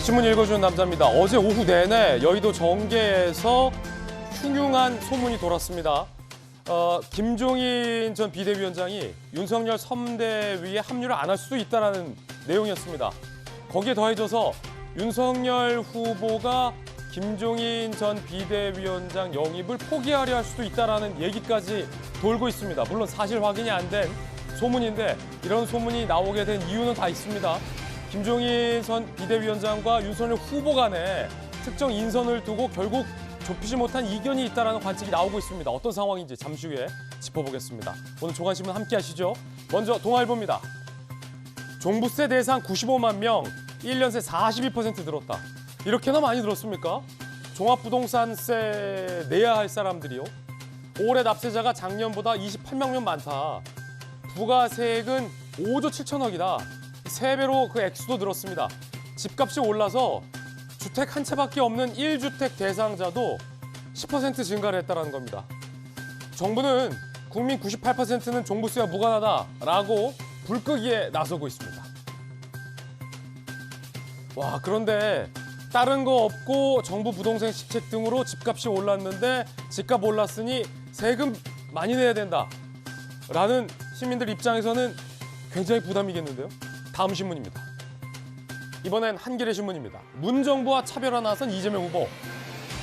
신문 읽어주는 남자입니다. 어제 오후 내내 여의도 정계에서 흉흉한 소문이 돌았습니다. 김종인 전 비대위원장이 윤석열 선대위에 합류를 안 할 수도 있다는 내용이었습니다. 거기에 더해져서 윤석열 후보가 김종인 전 비대위원장 영입을 포기하려 할 수도 있다는 얘기까지 돌고 있습니다. 물론 사실 확인이 안 된 소문인데 이런 소문이 나오게 된 이유는 다 있습니다. 김종인 전 비대위원장과 윤석열 후보 간에 특정 인선을 두고 결국 좁히지 못한 이견이 있다는 관측이 나오고 있습니다. 어떤 상황인지 잠시 후에 짚어보겠습니다. 오늘 조간신문 함께 하시죠. 먼저 동아일보입니다. 종부세 대상 95만 명, 1년 새 42% 들었다. 이렇게나 많이 들었습니까? 종합부동산세 내야 할 사람들이요. 올해 납세자가 작년보다 28만 명 많다. 부가세액은 5조 7천억이다. 3배로 그 액수도 늘었습니다. 집값이 올라서 주택 한 채밖에 없는 1주택 대상자도 10% 증가를 했다는 겁니다. 정부는 국민 98%는 종부세와 무관하다라고 불끄기에 나서고 있습니다. 와, 그런데 다른 거 없고 정부 부동산 시책 등으로 집값이 올랐는데 집값 올랐으니 세금 많이 내야 된다라는 시민들 입장에서는 굉장히 부담이겠는데요. 다음 신문입니다. 이번엔 한겨레 신문입니다. 문정부와 차별화 나선 이재명 후보.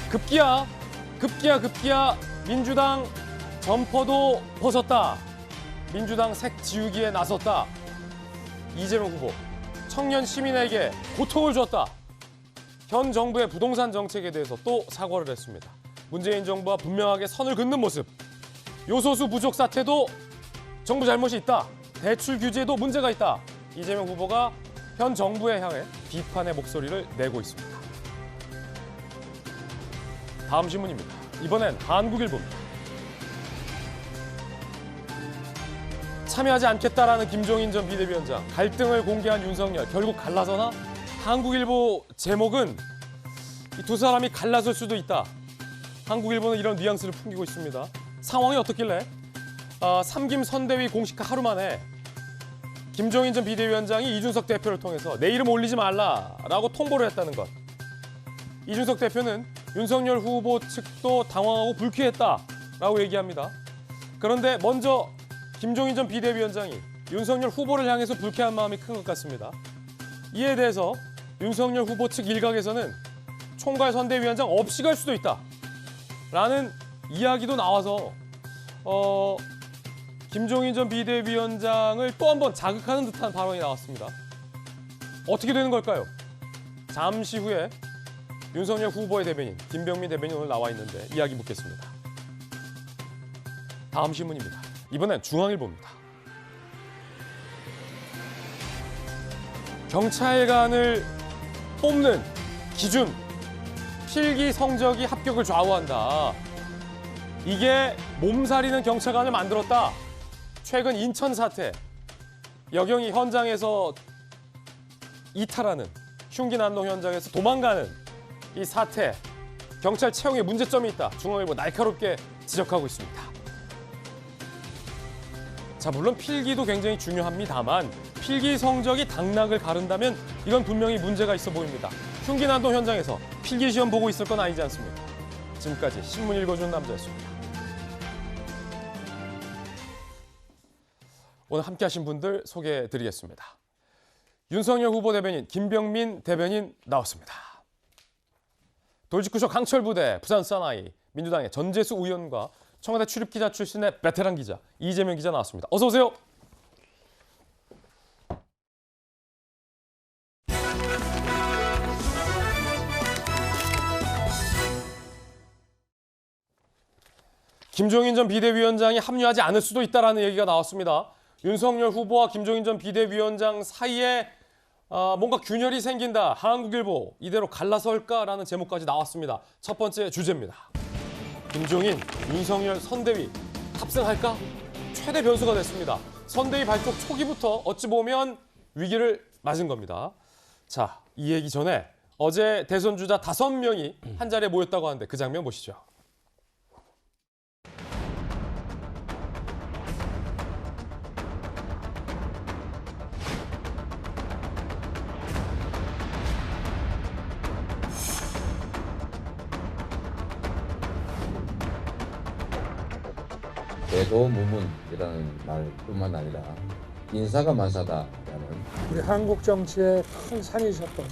급기야 민주당 점퍼도 벗었다. 민주당 색 지우기에 나섰다. 이재명 후보. 청년 시민에게 고통을 줬다. 현 정부의 부동산 정책에 대해서 또 사과를 했습니다. 문재인 정부와 분명하게 선을 긋는 모습. 요소수 부족 사태도 정부 잘못이 있다. 대출 규제에도 문제가 있다. 이재명 후보가 현 정부에 향해 비판의 목소리를 내고 있습니다. 다음 신문입니다. 이번엔 한국일보입니다. 참여하지 않겠다라는 김종인 전 비대위원장, 갈등을 공개한 윤석열, 결국 갈라서나? 한국일보 제목은 이 두 사람이 갈라설 수도 있다. 한국일보는 이런 뉘앙스를 풍기고 있습니다. 상황이 어떻길래? 삼김 선대위 공식화 하루 만에 김종인 전 비대위원장이 이준석 대표를 통해서 내 이름 올리지 말라라고 통보를 했다는 것. 이준석 대표는 윤석열 후보 측도 당황하고 불쾌했다라고 얘기합니다. 그런데 먼저 김종인 전 비대위원장이 윤석열 후보를 향해서 불쾌한 마음이 큰 것 같습니다. 이에 대해서 윤석열 후보 측 일각에서는 총괄 선대위원장 없이 갈 수도 있다라는 이야기도 나와서 김종인 전 비대위원장을 또 한 번 자극하는 듯한 발언이 나왔습니다. 어떻게 되는 걸까요? 잠시 후에 윤석열 후보의 대변인 김병민 대변인 오늘 나와 있는데 이야기 묻겠습니다. 다음 신문입니다. 이번엔 중앙일보입니다. 경찰관을 뽑는 기준, 필기 성적이 합격을 좌우한다. 이게 몸살이는 경찰관을 만들었다. 최근 인천 사태, 여경이 현장에서 이탈하는, 흉기 난동 현장에서 도망가는 이 사태, 경찰 채용에 문제점이 있다. 중앙일보 날카롭게 지적하고 있습니다. 자, 물론 필기도 굉장히 중요합니다만 필기 성적이 당락을 가른다면 이건 분명히 문제가 있어 보입니다. 흉기 난동 현장에서 필기 시험 보고 있을 건 아니지 않습니까? 지금까지 신문 읽어주는 남자였습니다. 오늘 함께 하신 분들 소개해드리겠습니다. 윤석열 후보 대변인 김병민 대변인 나왔습니다. 돌직구쇼 강철부대 부산 사나이 민주당의 전재수 의원과 청와대 출입기자 출신의 베테랑 기자 이재명 기자 나왔습니다. 어서 오세요. 김종인 전 비대위원장이 합류하지 않을 수도 있다는 얘기가 나왔습니다. 윤석열 후보와 김종인 전 비대위원장 사이에 뭔가 균열이 생긴다. 한국일보 이대로 갈라설까라는 제목까지 나왔습니다. 첫 번째 주제입니다. 김종인, 윤석열 선대위 탑승할까? 최대 변수가 됐습니다. 선대위 발족 초기부터 어찌 보면 위기를 맞은 겁니다. 자, 이 얘기 전에 어제 대선 주자 5명이 한 자리에 모였다고 하는데 그 장면 보시죠. 대도무문이라는 말뿐만 아니라 인사가 만사다라는 우리 한국 정치의 큰 산이셨던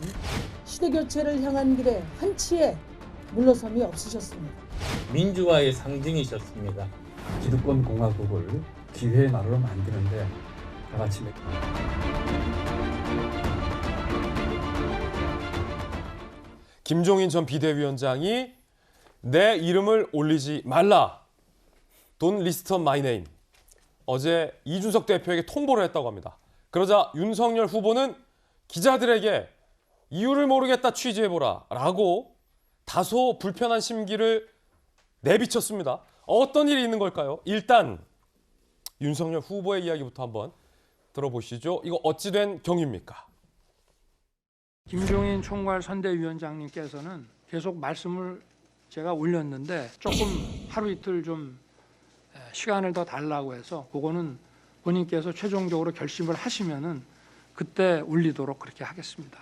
시대 교체를 향한 길에 한치의 물러섬이 없으셨습니다. 민주화의 상징이셨습니다. 기득권 공화국을 기회의 나라로 만드는데 다 같이 김종인 전 비대위원장이 내 이름을 올리지 말라. Don't list my name. 어제 이준석 대표에게 통보를 했다고 합니다. 그러자 윤석열 후보는 기자들에게 이유를 모르겠다 취재해보라 라고 다소 불편한 심기를 내비쳤습니다. 어떤 일이 있는 걸까요? 일단 윤석열 후보의 이야기부터 한번 들어보시죠. 이거 어찌 된 경위입니까? 김종인 총괄 선대위원장님께서는 계속 말씀을 제가 올렸는데 조금 하루 이틀 좀 시간을 더 달라고 해서 그거는 본인께서 최종적으로 결심을 하시면은 그때 올리도록 그렇게 하겠습니다.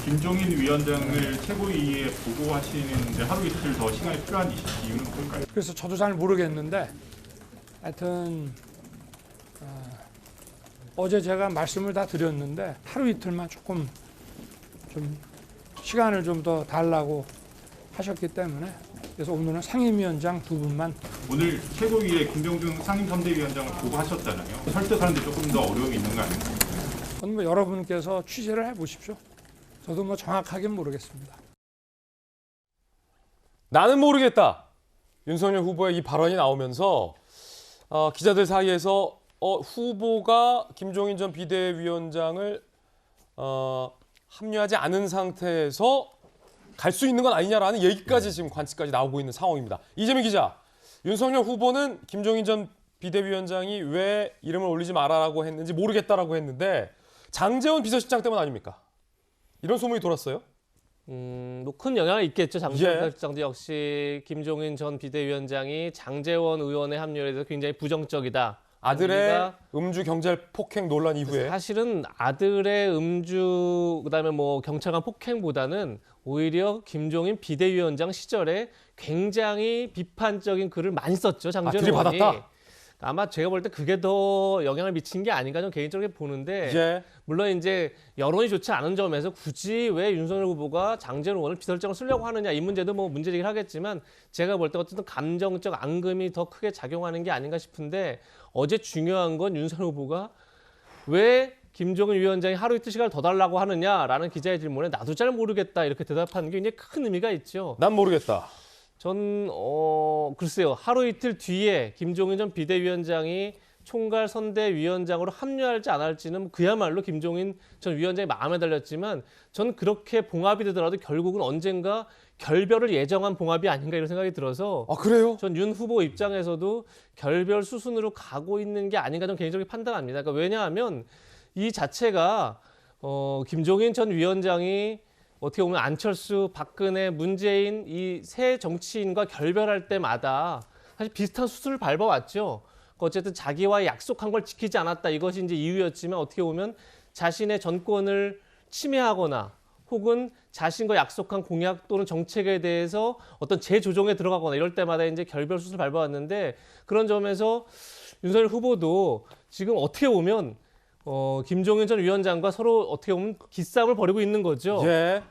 김종인 위원장을 최고위에 보고하시는데 하루 이틀 더 시간이 필요한 이유는 뭘까요? 그래서 저도 잘 모르겠는데 하여튼 어제 제가 말씀을 다 드렸는데 하루 이틀만 조금 좀 시간을 좀 더 달라고 하셨기 때문에 그래서 오늘은 상임위원장 두 분만 오늘 최고위에 김병준 상임선대위원장을 보고하셨잖아요. 설득하는데 조금 더 어려움이 있는 거 아닌가요? 그건 뭐 여러분께서 취재를 해보십시오. 저도 뭐 정확하게는 모르겠습니다. 나는 모르겠다. 윤석열 후보의 이 발언이 나오면서 기자들 사이에서 후보가 김종인 전 비대위원장을 합류하지 않은 상태에서 갈 수 있는 건 아니냐라는 얘기까지 지금 관측까지 나오고 있는 상황입니다. 이재명 기자, 윤석열 후보는 김종인 전 비대위원장이 왜 이름을 올리지 말아라고 했는지 모르겠다라고 했는데 장제원 비서실장 때문 아닙니까? 이런 소문이 돌았어요. 뭐 큰 영향이 있겠죠. 장제원 예. 비서실장도 역시 김종인 전 비대위원장이 장제원 의원의 합류에 대해서 굉장히 부정적이다. 아들의 음주 경찰 폭행 논란 이후에 사실은 아들의 음주 그다음에 뭐 경찰관 폭행보다는 오히려 김종인 비대위원장 시절에 굉장히 비판적인 글을 많이 썼죠. 장제원 의원이. 들이받았다? 아마 제가 볼 때 그게 더 영향을 미친 게 아닌가 좀 개인적으로 보는데 예. 물론 이제 여론이 좋지 않은 점에서 굳이 왜 윤석열 후보가 장제원 의원을 비서실장을 쓰려고 하느냐 이 문제도 뭐 문제제기를 하겠지만 제가 볼 때 어쨌든 감정적 앙금이 더 크게 작용하는 게 아닌가 싶은데 어제 중요한 건 윤석열 후보가 왜 김종인 위원장이 하루 이틀 시간을 더 달라고 하느냐라는 기자의 질문에 나도 잘 모르겠다 이렇게 대답하는 게 굉장히 큰 의미가 있죠. 난 모르겠다. 전 글쎄요. 하루 이틀 뒤에 김종인 전 비대위원장이 총괄 선대위원장으로 합류할지 안 할지는 그야말로 김종인 전 위원장의 마음에 달렸지만 전 그렇게 봉합이 되더라도 결국은 언젠가 결별을 예정한 봉합이 아닌가 이런 생각이 들어서 그래요? 전 윤 후보 입장에서도 결별 수순으로 가고 있는 게 아닌가 좀 개인적으로 판단합니다. 그러니까 왜냐하면 이 자체가 김종인 전 위원장이 어떻게 보면 안철수, 박근혜, 문재인 이 세 정치인과 결별할 때마다 사실 비슷한 수순을 밟아왔죠. 어쨌든 자기와 약속한 걸 지키지 않았다. 이것이 이제 이유였지만 어떻게 보면 자신의 전권을 침해하거나 혹은 자신과 약속한 공약 또는 정책에 대해서 어떤 재조정에 들어가거나 이럴 때마다 이제 결별 수순을 밟아왔는데 그런 점에서 윤석열 후보도 지금 어떻게 보면 김종인 전 위원장과 서로 어떻게 보면 기싸움을 벌이고 있는 거죠. 예.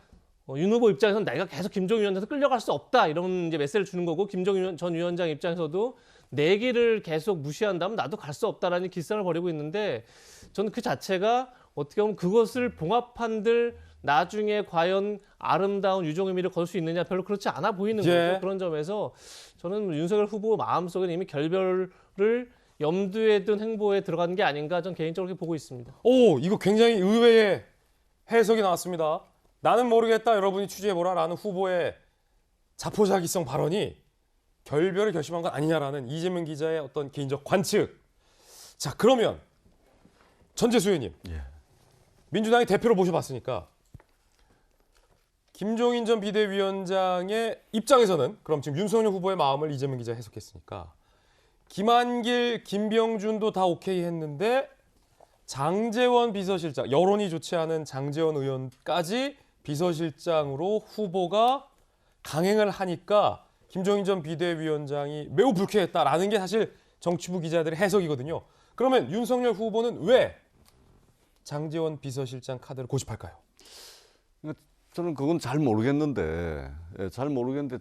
윤 후보 입장에서는 내가 계속 김종인 위원장한테 끌려갈 수 없다 이런 이제 메시지를 주는 거고 김종인 전 위원장 입장에서도 내 길을 계속 무시한다면 나도 갈 수 없다라는 기싸움을 벌이고 있는데 저는 그 자체가 어떻게 보면 그것을 봉합한들 나중에 과연 아름다운 유종 의미를 거둘 수 있느냐 별로 그렇지 않아 보이는 거죠. 그런 점에서 저는 윤석열 후보 마음속에 이미 결별을 염두에 둔 행보에 들어간 게 아닌가 전 개인적으로 그렇게 보고 있습니다. 이거 굉장히 의외의 해석이 나왔습니다. 나는 모르겠다 여러분이 취재해보라라는 후보의 자포자기성 발언이 결별을 결심한 건 아니냐라는 이재명 기자의 어떤 개인적 관측. 자, 그러면 전재수 의원님, 민주당의 대표로 모셔봤으니까 김종인 전 비대위원장의 입장에서는 그럼 지금 윤석열 후보의 마음을 이재명 기자가 해석했으니까 김한길, 김병준도 다 오케이 했는데 장제원 비서실장, 여론이 좋지 않은 장제원 의원까지 비서실장으로 후보가 강행을 하니까 김종인 전 비대위원장이 매우 불쾌했다라는 게 사실 정치부 기자들의 해석이거든요. 그러면 윤석열 후보는 왜 장제원 비서실장 카드를 고집할까요? 저는 그건 잘 모르겠는데,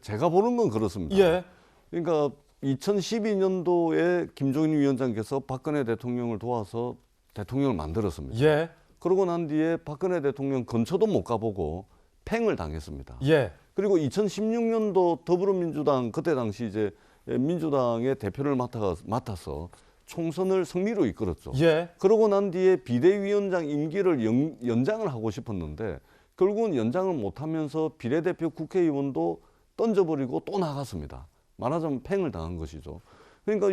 제가 보는 건 그렇습니다. 예. 그러니까 2012년도에 김종인 위원장께서 박근혜 대통령을 도와서 대통령을 만들었습니다. 예. 그러고 난 뒤에 박근혜 대통령 근처도 못 가보고 팽을 당했습니다. 예. 그리고 2016년도 더불어민주당 그때 당시 이제 민주당의 대표를 맡아서 총선을 승리로 이끌었죠. 예. 그러고 난 뒤에 비대위원장 임기를 연장을 하고 싶었는데 결국은 연장을 못하면서 비례대표 국회의원도 던져버리고 또 나갔습니다. 말하자면 팽을 당한 것이죠. 그러니까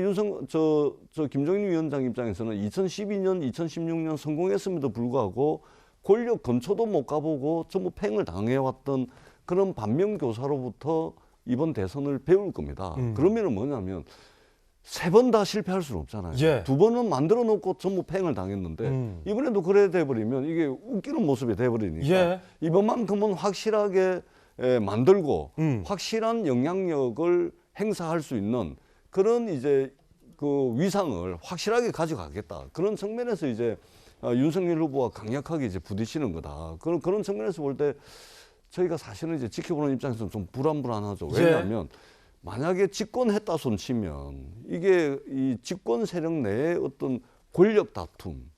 김종인 위원장 입장에서는 2012년, 2016년 성공했음에도 불구하고 권력 근처도 못 가보고 전부 팽을 당해왔던 그런 반면교사로부터 이번 대선을 배울 겁니다. 그러면은 뭐냐면 3번 다 실패할 수는 없잖아요. 예. 2번은 만들어 놓고 전부 팽을 당했는데 이번에도 그래 돼버리면 이게 웃기는 모습이 돼버리니까 예. 이번만큼은 확실하게 만들고 확실한 영향력을 행사할 수 있는 그런 이제 그 위상을 확실하게 가져가겠다. 그런 측면에서 이제 윤석열 후보가 강력하게 이제 부딪히는 거다. 그런 측면에서 볼 때 저희가 사실은 이제 지켜보는 입장에서는 좀 불안하죠. 왜냐하면 만약에 집권했다 손치면 이게 이 집권 세력 내의 어떤 권력 다툼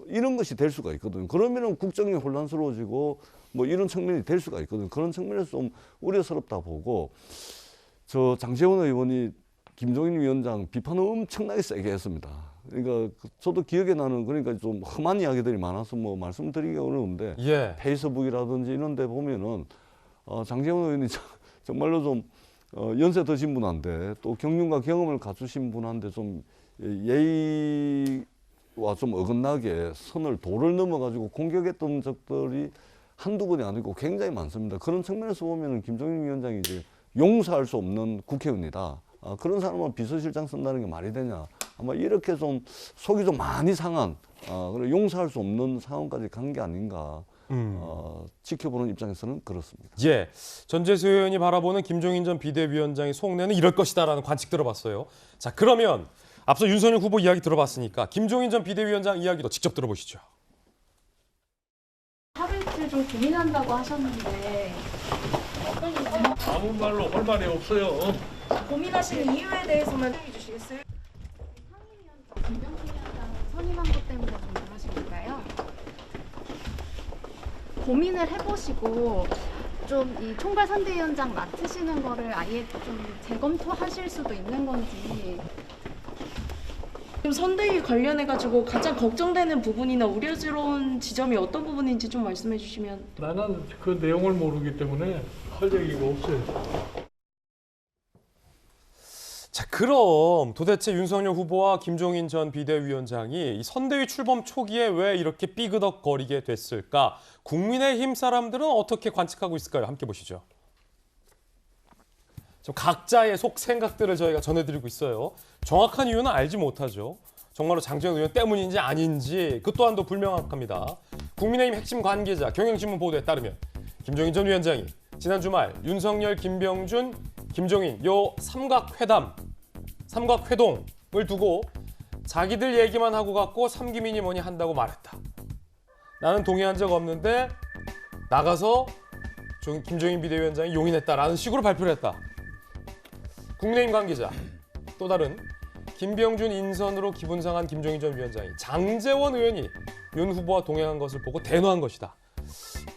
이런 것이 될 수가 있거든요. 그러면은 국정이 혼란스러워지고 뭐 이런 측면이 될 수가 있거든요. 그런 측면에서 좀 우려스럽다 보고 저 장제원 의원이 김종인 위원장 비판을 엄청나게 세게 했습니다. 그러니까 저도 기억에 나는 그러니까 좀 험한 이야기들이 많아서 뭐 말씀드리기 어려운데 예. 페이스북이라든지 이런 데 보면은 장제원 의원이 정말로 좀 연세 드신 분한테 또 경륜과 경험을 갖추신 분한테 좀 예의와 좀 어긋나게 도를 넘어가지고 공격했던 적들이 한두 번이 아니고 굉장히 많습니다. 그런 측면에서 보면은 김종인 위원장이 이제 용서할 수 없는 국회의원이다. 그런 사람은 비서실장 쓴다는 게 말이 되냐. 아마 이렇게 좀 속이 좀 많이 상한, 그리고 용서할 수 없는 상황까지 간 게 아닌가. 지켜보는 입장에서는 그렇습니다. 예. 전재수 의원이 바라보는 김종인 전 비대위원장의 속내는 이럴 것이다라는 관측 들어봤어요. 자, 그러면 앞서 윤석열 후보 이야기 들어봤으니까 김종인 전 비대위원장 이야기도 직접 들어보시죠. 하루 이틀 좀 고민한다고 하셨는데 아무 말로 할 말이 없어요. 고민하시는 이유에 대해서만 설명해 주시겠어요? 상임위원장 김병준 위원장을 선임한 것 때문에 고민하신 건가요? 고민을 해보시고 좀 이 총괄 선대위원장 맡으시는 거를 아예 좀 재검토하실 수도 있는 건지. 그럼 선대위 관련해가지고 가장 걱정되는 부분이나 우려스러운 지점이 어떤 부분인지 좀 말씀해 주시면. 나는 그 내용을 모르기 때문에 할 얘기가 없어요. 자, 그럼 도대체 윤석열 후보와 김종인 전 비대위원장이 이 선대위 출범 초기에 왜 이렇게 삐그덕거리게 됐을까? 국민의힘 사람들은 어떻게 관측하고 있을까요? 함께 보시죠. 좀 각자의 속 생각들을 저희가 전해드리고 있어요. 정확한 이유는 알지 못하죠. 정말로 장제원 의원 때문인지 아닌지 그 또한도 불명확합니다. 국민의힘 핵심 관계자 경향신문 보도에 따르면 김종인 전 위원장이 지난 주말 윤석열, 김병준, 김종인 요 삼각회동을 두고 자기들 얘기만 하고 갔고 삼기민이 뭐니 한다고 말했다. 나는 동의한 적 없는데 나가서 김종인 비대위원장이 용인했다라는 식으로 발표를 했다. 국민의힘 관계자 또 다른 김병준 인선으로 기분 상한 김종인 전 위원장이 장제원 의원이 윤 후보와 동행한 것을 보고 대노한 것이다.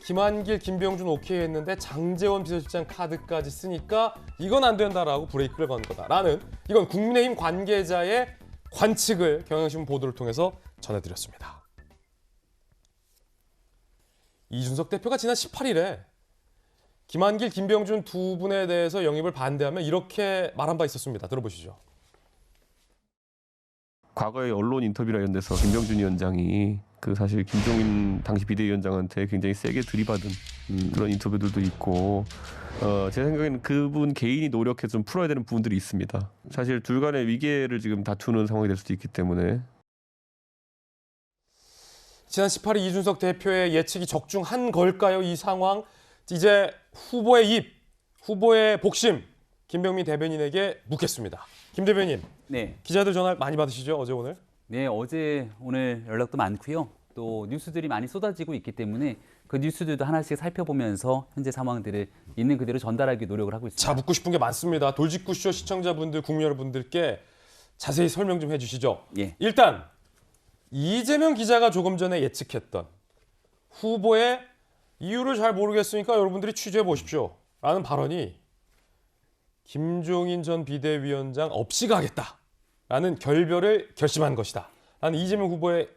김한길, 김병준 오케이 했는데 장제원 비서실장 카드까지 쓰니까 이건 안 된다라고 브레이크를 건 거다라는 이건 국민의힘 관계자의 관측을 경향신문 보도를 통해서 전해드렸습니다. 이준석 대표가 지난 18일에 김한길, 김병준 두 분에 대해서 영입을 반대하며 이렇게 말한 바 있었습니다. 들어보시죠. 과거에 언론 인터뷰나 이런 데서 김병준 위원장이 그 사실 김종인 당시 비대위원장한테 굉장히 세게 들이받은 그런 인터뷰들도 있고 제 생각에는 그분 개인이 노력해서 좀 풀어야 되는 부분들이 있습니다. 사실 둘 간의 위계를 지금 다투는 상황이 될 수도 있기 때문에. 지난 18일 이준석 대표의 예측이 적중한 걸까요? 이 상황. 이제 후보의 입, 후보의 복심 김병민 대변인에게 묻겠습니다. 김 대변인, 네. 기자들 전화 많이 받으시죠? 어제 오늘? 네, 어제 오늘 연락도 많고요. 또 뉴스들이 많이 쏟아지고 있기 때문에 그 뉴스들도 하나씩 살펴보면서 현재 상황들을 있는 그대로 전달하기 노력을 하고 있습니다. 자, 묻고 싶은 게 많습니다. 돌직구쇼 시청자분들, 국민 여러분들께 자세히 설명 좀 해주시죠. 예. 일단 이재명 기자가 조금 전에 예측했던 후보의 이유를 잘 모르겠으니까 여러분들이 취재해 보십시오 라는 발언이 김종인 전 비대위원장 없이 가겠다라는 결별을 결심한 것이다 라는 이재명 후보의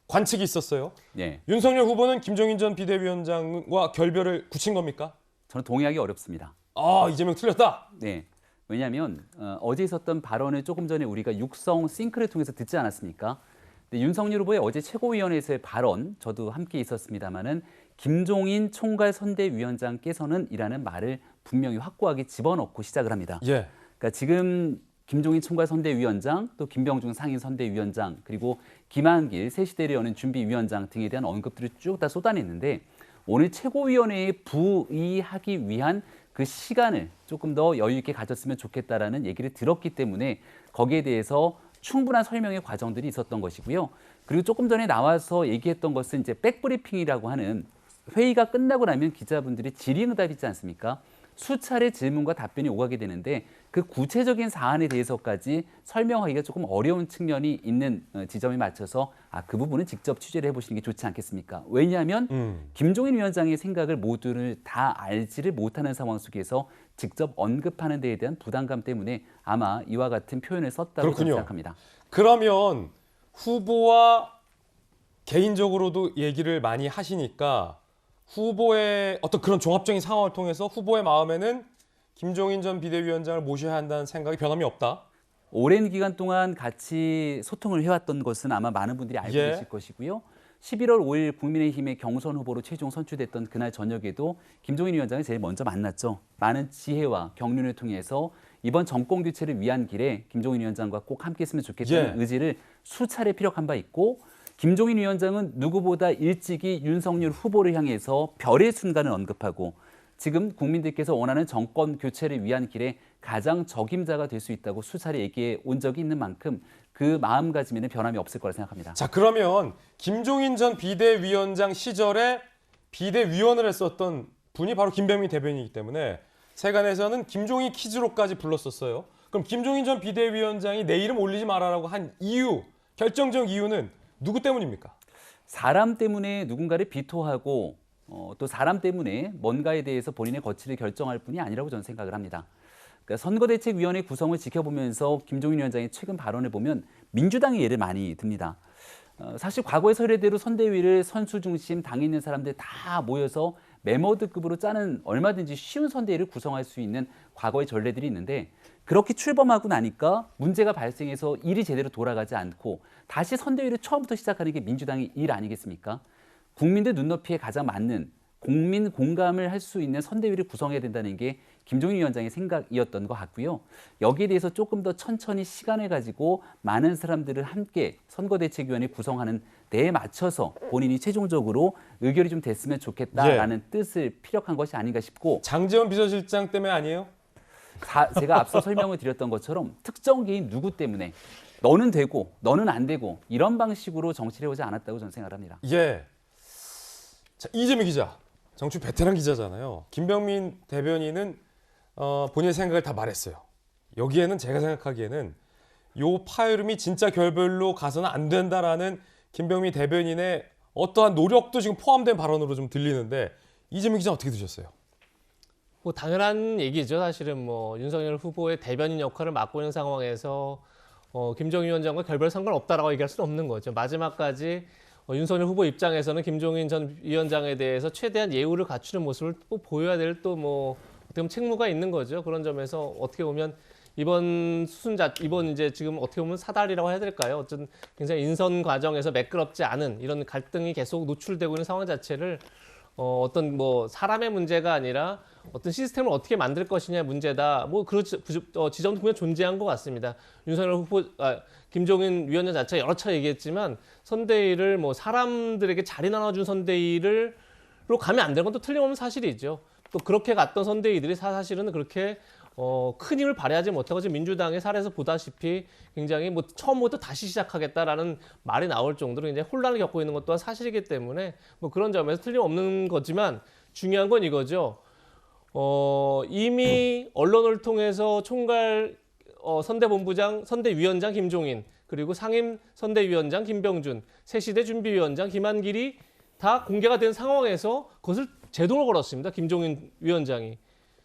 관측이 있었어요. 네. 윤석열 후보는 김종인 전 비대위원장과 결별을 굳힌 겁니까? 저는 동의하기 어렵습니다. 아, 이재명 틀렸다? 네. 왜냐하면 어제 있었던 발언을 조금 전에 우리가 육성 싱크를 통해서 듣지 않았습니까? 근데 윤석열 후보의 어제 최고위원회에서의 발언, 저도 함께 있었습니다마는 김종인 총괄 선대위원장께서는 이라는 말을 분명히 확고하게 집어넣고 시작을 합니다. 예. 그러니까 지금 김종인 총괄 선대위원장, 또 김병중 상임 선대위원장, 그리고 김한길 새시대를 여는 준비위원장 등에 대한 언급들을 쭉 다 쏟아냈는데 오늘 최고위원회에 부의하기 위한 그 시간을 조금 더 여유 있게 가졌으면 좋겠다라는 얘기를 들었기 때문에 거기에 대해서 충분한 설명의 과정들이 있었던 것이고요. 그리고 조금 전에 나와서 얘기했던 것은 이제 백브리핑이라고 하는 회의가 끝나고 나면 기자분들이 질의응답 있지 않습니까? 수차례 질문과 답변이 오가게 되는데 그 구체적인 사안에 대해서까지 설명하기가 조금 어려운 측면이 있는 지점에 맞춰서 그 부분은 직접 취재를 해보시는 게 좋지 않겠습니까? 왜냐하면 김종인 위원장의 생각을 모두를 다 알지를 못하는 상황 속에서 직접 언급하는 데에 대한 부담감 때문에 아마 이와 같은 표현을 썼다고 생각합니다. 그러면 후보와 개인적으로도 얘기를 많이 하시니까 후보의 어떤 그런 종합적인 상황을 통해서 후보의 마음에는 김종인 전 비대위원장을 모셔야 한다는 생각이 변함이 없다. 오랜 기간 동안 같이 소통을 해왔던 것은 아마 많은 분들이 알고 계실 것이고요. 11월 5일 국민의힘의 경선 후보로 최종 선출됐던 그날 저녁에도 김종인 위원장을 제일 먼저 만났죠. 많은 지혜와 경륜을 통해서 이번 정권 교체를 위한 길에 김종인 위원장과 꼭 함께 했으면 좋겠다는 의지를 수차례 피력한 바 있고 김종인 위원장은 누구보다 일찍이 윤석열 후보를 향해서 별의 순간을 언급하고 지금 국민들께서 원하는 정권 교체를 위한 길에 가장 적임자가 될 수 있다고 수차례 얘기해 온 적이 있는 만큼 그 마음가짐에는 변함이 없을 거라 생각합니다. 자, 그러면 김종인 전 비대위원장 시절에 비대위원을 했었던 분이 바로 김병민 대변인이기 때문에 세간에서는 김종인 퀴즈로까지 불렀었어요. 그럼 김종인 전 비대위원장이 내 이름 올리지 말아라고 한 이유, 결정적 이유는 누구 때문입니까? 사람 때문에 누군가를 비토하고 또 사람 때문에 뭔가에 대해서 본인의 거취를 결정할 뿐이 아니라고 저는 생각을 합니다. 그러니까 선거대책위원회 구성을 지켜보면서 김종인 위원장의 최근 발언을 보면 민주당의 예를 많이 듭니다. 사실 과거의 선례대로 선대위를 선수 중심 당 있는 사람들 다 모여서 메머드급으로 짜는 얼마든지 쉬운 선대위를 구성할 수 있는 과거의 전례들이 있는데 그렇게 출범하고 나니까 문제가 발생해서 일이 제대로 돌아가지 않고 다시 선대위를 처음부터 시작하는 게 민주당의 일 아니겠습니까? 국민들 눈높이에 가장 맞는 국민 공감을 할 수 있는 선대위를 구성해야 된다는 게 김종인 위원장의 생각이었던 것 같고요. 여기에 대해서 조금 더 천천히 시간을 가지고 많은 사람들을 함께 선거대책위원회 구성하는 데에 맞춰서 본인이 최종적으로 의결이 좀 됐으면 좋겠다라는 뜻을 피력한 것이 아닌가 싶고 장제원 비서실장 때문에 아니에요? 제가 앞서 설명을 드렸던 것처럼 특정 개인 누구 때문에 너는 되고 너는 안 되고 이런 방식으로 정치를 해오지 않았다고 저는 생각합니다. 예. 자, 이재명 기자, 정치 베테랑 기자잖아요. 김병민 대변인은 본인의 생각을 다 말했어요. 여기에는 제가 생각하기에는 요 파열음이 진짜 결별로 가서는 안 된다라는 김병민 대변인의 어떠한 노력도 지금 포함된 발언으로 좀 들리는데 이재명 기자 어떻게 드셨어요? 뭐 당연한 얘기죠. 사실은 뭐 윤석열 후보의 대변인 역할을 맡고 있는 상황에서 김종인 위원장과 결별 상관없다라고 얘기할 수는 없는 거죠. 마지막까지 윤석열 후보 입장에서는 김종인 전 위원장에 대해서 최대한 예우를 갖추는 모습을 또 보여야 될 또 뭐 어떻게 보면 책무가 있는 거죠. 그런 점에서 어떻게 보면 이번 이제 지금 어떻게 보면 사달이라고 해야 될까요? 어쨌든 굉장히 인선 과정에서 매끄럽지 않은 이런 갈등이 계속 노출되고 있는 상황 자체를 어떤 뭐 사람의 문제가 아니라 어떤 시스템을 어떻게 만들 것이냐 문제다. 뭐 그런 지점도 분명 존재한 것 같습니다. 윤석열 후보, 김종인 위원장 자체가 여러 차례 얘기했지만 선대위를 뭐 사람들에게 자리 나눠준 선대위로 가면 안 되는 건 또 틀림없는 사실이죠. 또 그렇게 갔던 선대위들이 사실은 그렇게 큰 힘을 발휘하지 못하고 지금 민주당의 사례에서 보다시피 굉장히 뭐 처음부터 다시 시작하겠다라는 말이 나올 정도로 이제 혼란을 겪고 있는 것 또한 사실이기 때문에 뭐 그런 점에서 틀림없는 거지만 중요한 건 이거죠. 이미 언론을 통해서 총괄 선대본부장, 선대위원장 김종인, 그리고 상임 선대위원장 김병준, 새시대 준비위원장 김한길이 다 공개가 된 상황에서 그것을 제동을 걸었습니다. 김종인 위원장이.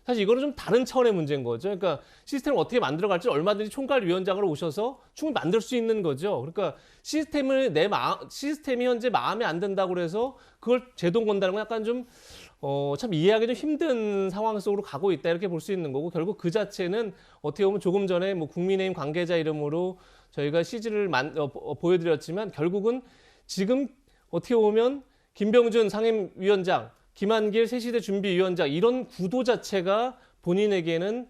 사실 이거는 좀 다른 차원의 문제인 거죠. 그러니까 시스템을 어떻게 만들어갈지 얼마든지 총괄위원장으로 오셔서 충분히 만들 수 있는 거죠. 그러니까 시스템이 현재 마음에 안 든다고 그래서 그걸 제동 건다는 건 약간 좀 참 이해하기 좀 힘든 상황 속으로 가고 있다 이렇게 볼 수 있는 거고, 결국 그 자체는 어떻게 보면 조금 전에 뭐 국민의힘 관계자 이름으로 저희가 CG를 보여드렸지만 결국은 지금 어떻게 보면 김병준 상임위원장, 김한길 새시대 준비위원장 이런 구도 자체가 본인에게는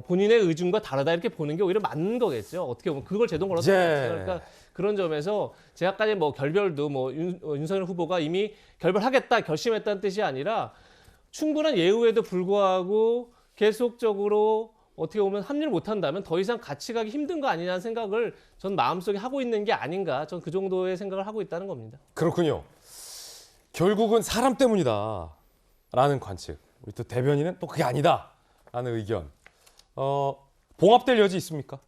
본인의 의중과 다르다 이렇게 보는 게 오히려 맞는 거겠죠. 어떻게 보면 그걸 제동 걸었다. 그러니까 그런 점에서 제가까지 뭐 결별도 뭐 윤석열 후보가 이미 결별하겠다 결심했다는 뜻이 아니라 충분한 예우에도 불구하고 계속적으로 어떻게 보면 합류를 못한다면 더 이상 같이 가기 힘든 거 아니냐는 생각을 전 마음속에 하고 있는 게 아닌가, 전 그 정도의 생각을 하고 있다는 겁니다. 그렇군요. 결국은 사람 때문이다 라는 관측. 우리 또 대변인은 또 그게 아니다 라는 의견. 봉합될 여지 있습니까?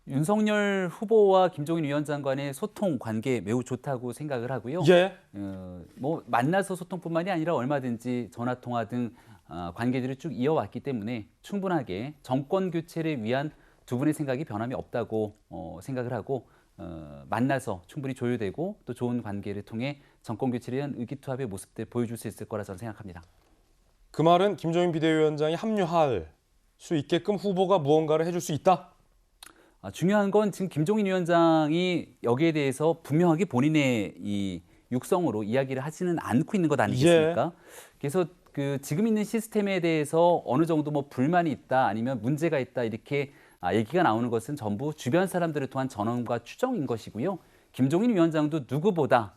윤석열 후보와 김종인 위원장 간의 소통 관계 매우 좋다고 생각을 하고요. 예. 뭐 만나서 소통뿐만이 아니라 얼마든지 전화 통화 등 관계들을 쭉 이어왔기 때문에 충분하게 정권 교체를 위한 두 분의 생각이 변함이 없다고 생각을 하고 만나서 충분히 조율되고 또 좋은 관계를 통해 정권 교체를 위한 의기투합의 모습들 보여줄 수 있을 거라 저는 생각합니다. 그 말은 김종인 비대위원장이 합류할 수 있게끔 후보가 무언가를 해줄 수 있다? 중요한 건 지금 김종인 위원장이 여기에 대해서 분명하게 본인의 이 육성으로 이야기를 하지는 않고 있는 것 아니겠습니까? 그래서 그 지금 있는 시스템에 대해서 어느 정도 뭐 불만이 있다 아니면 문제가 있다 이렇게 얘기가 나오는 것은 전부 주변 사람들을 통한 전언과 추정인 것이고요. 김종인 위원장도 누구보다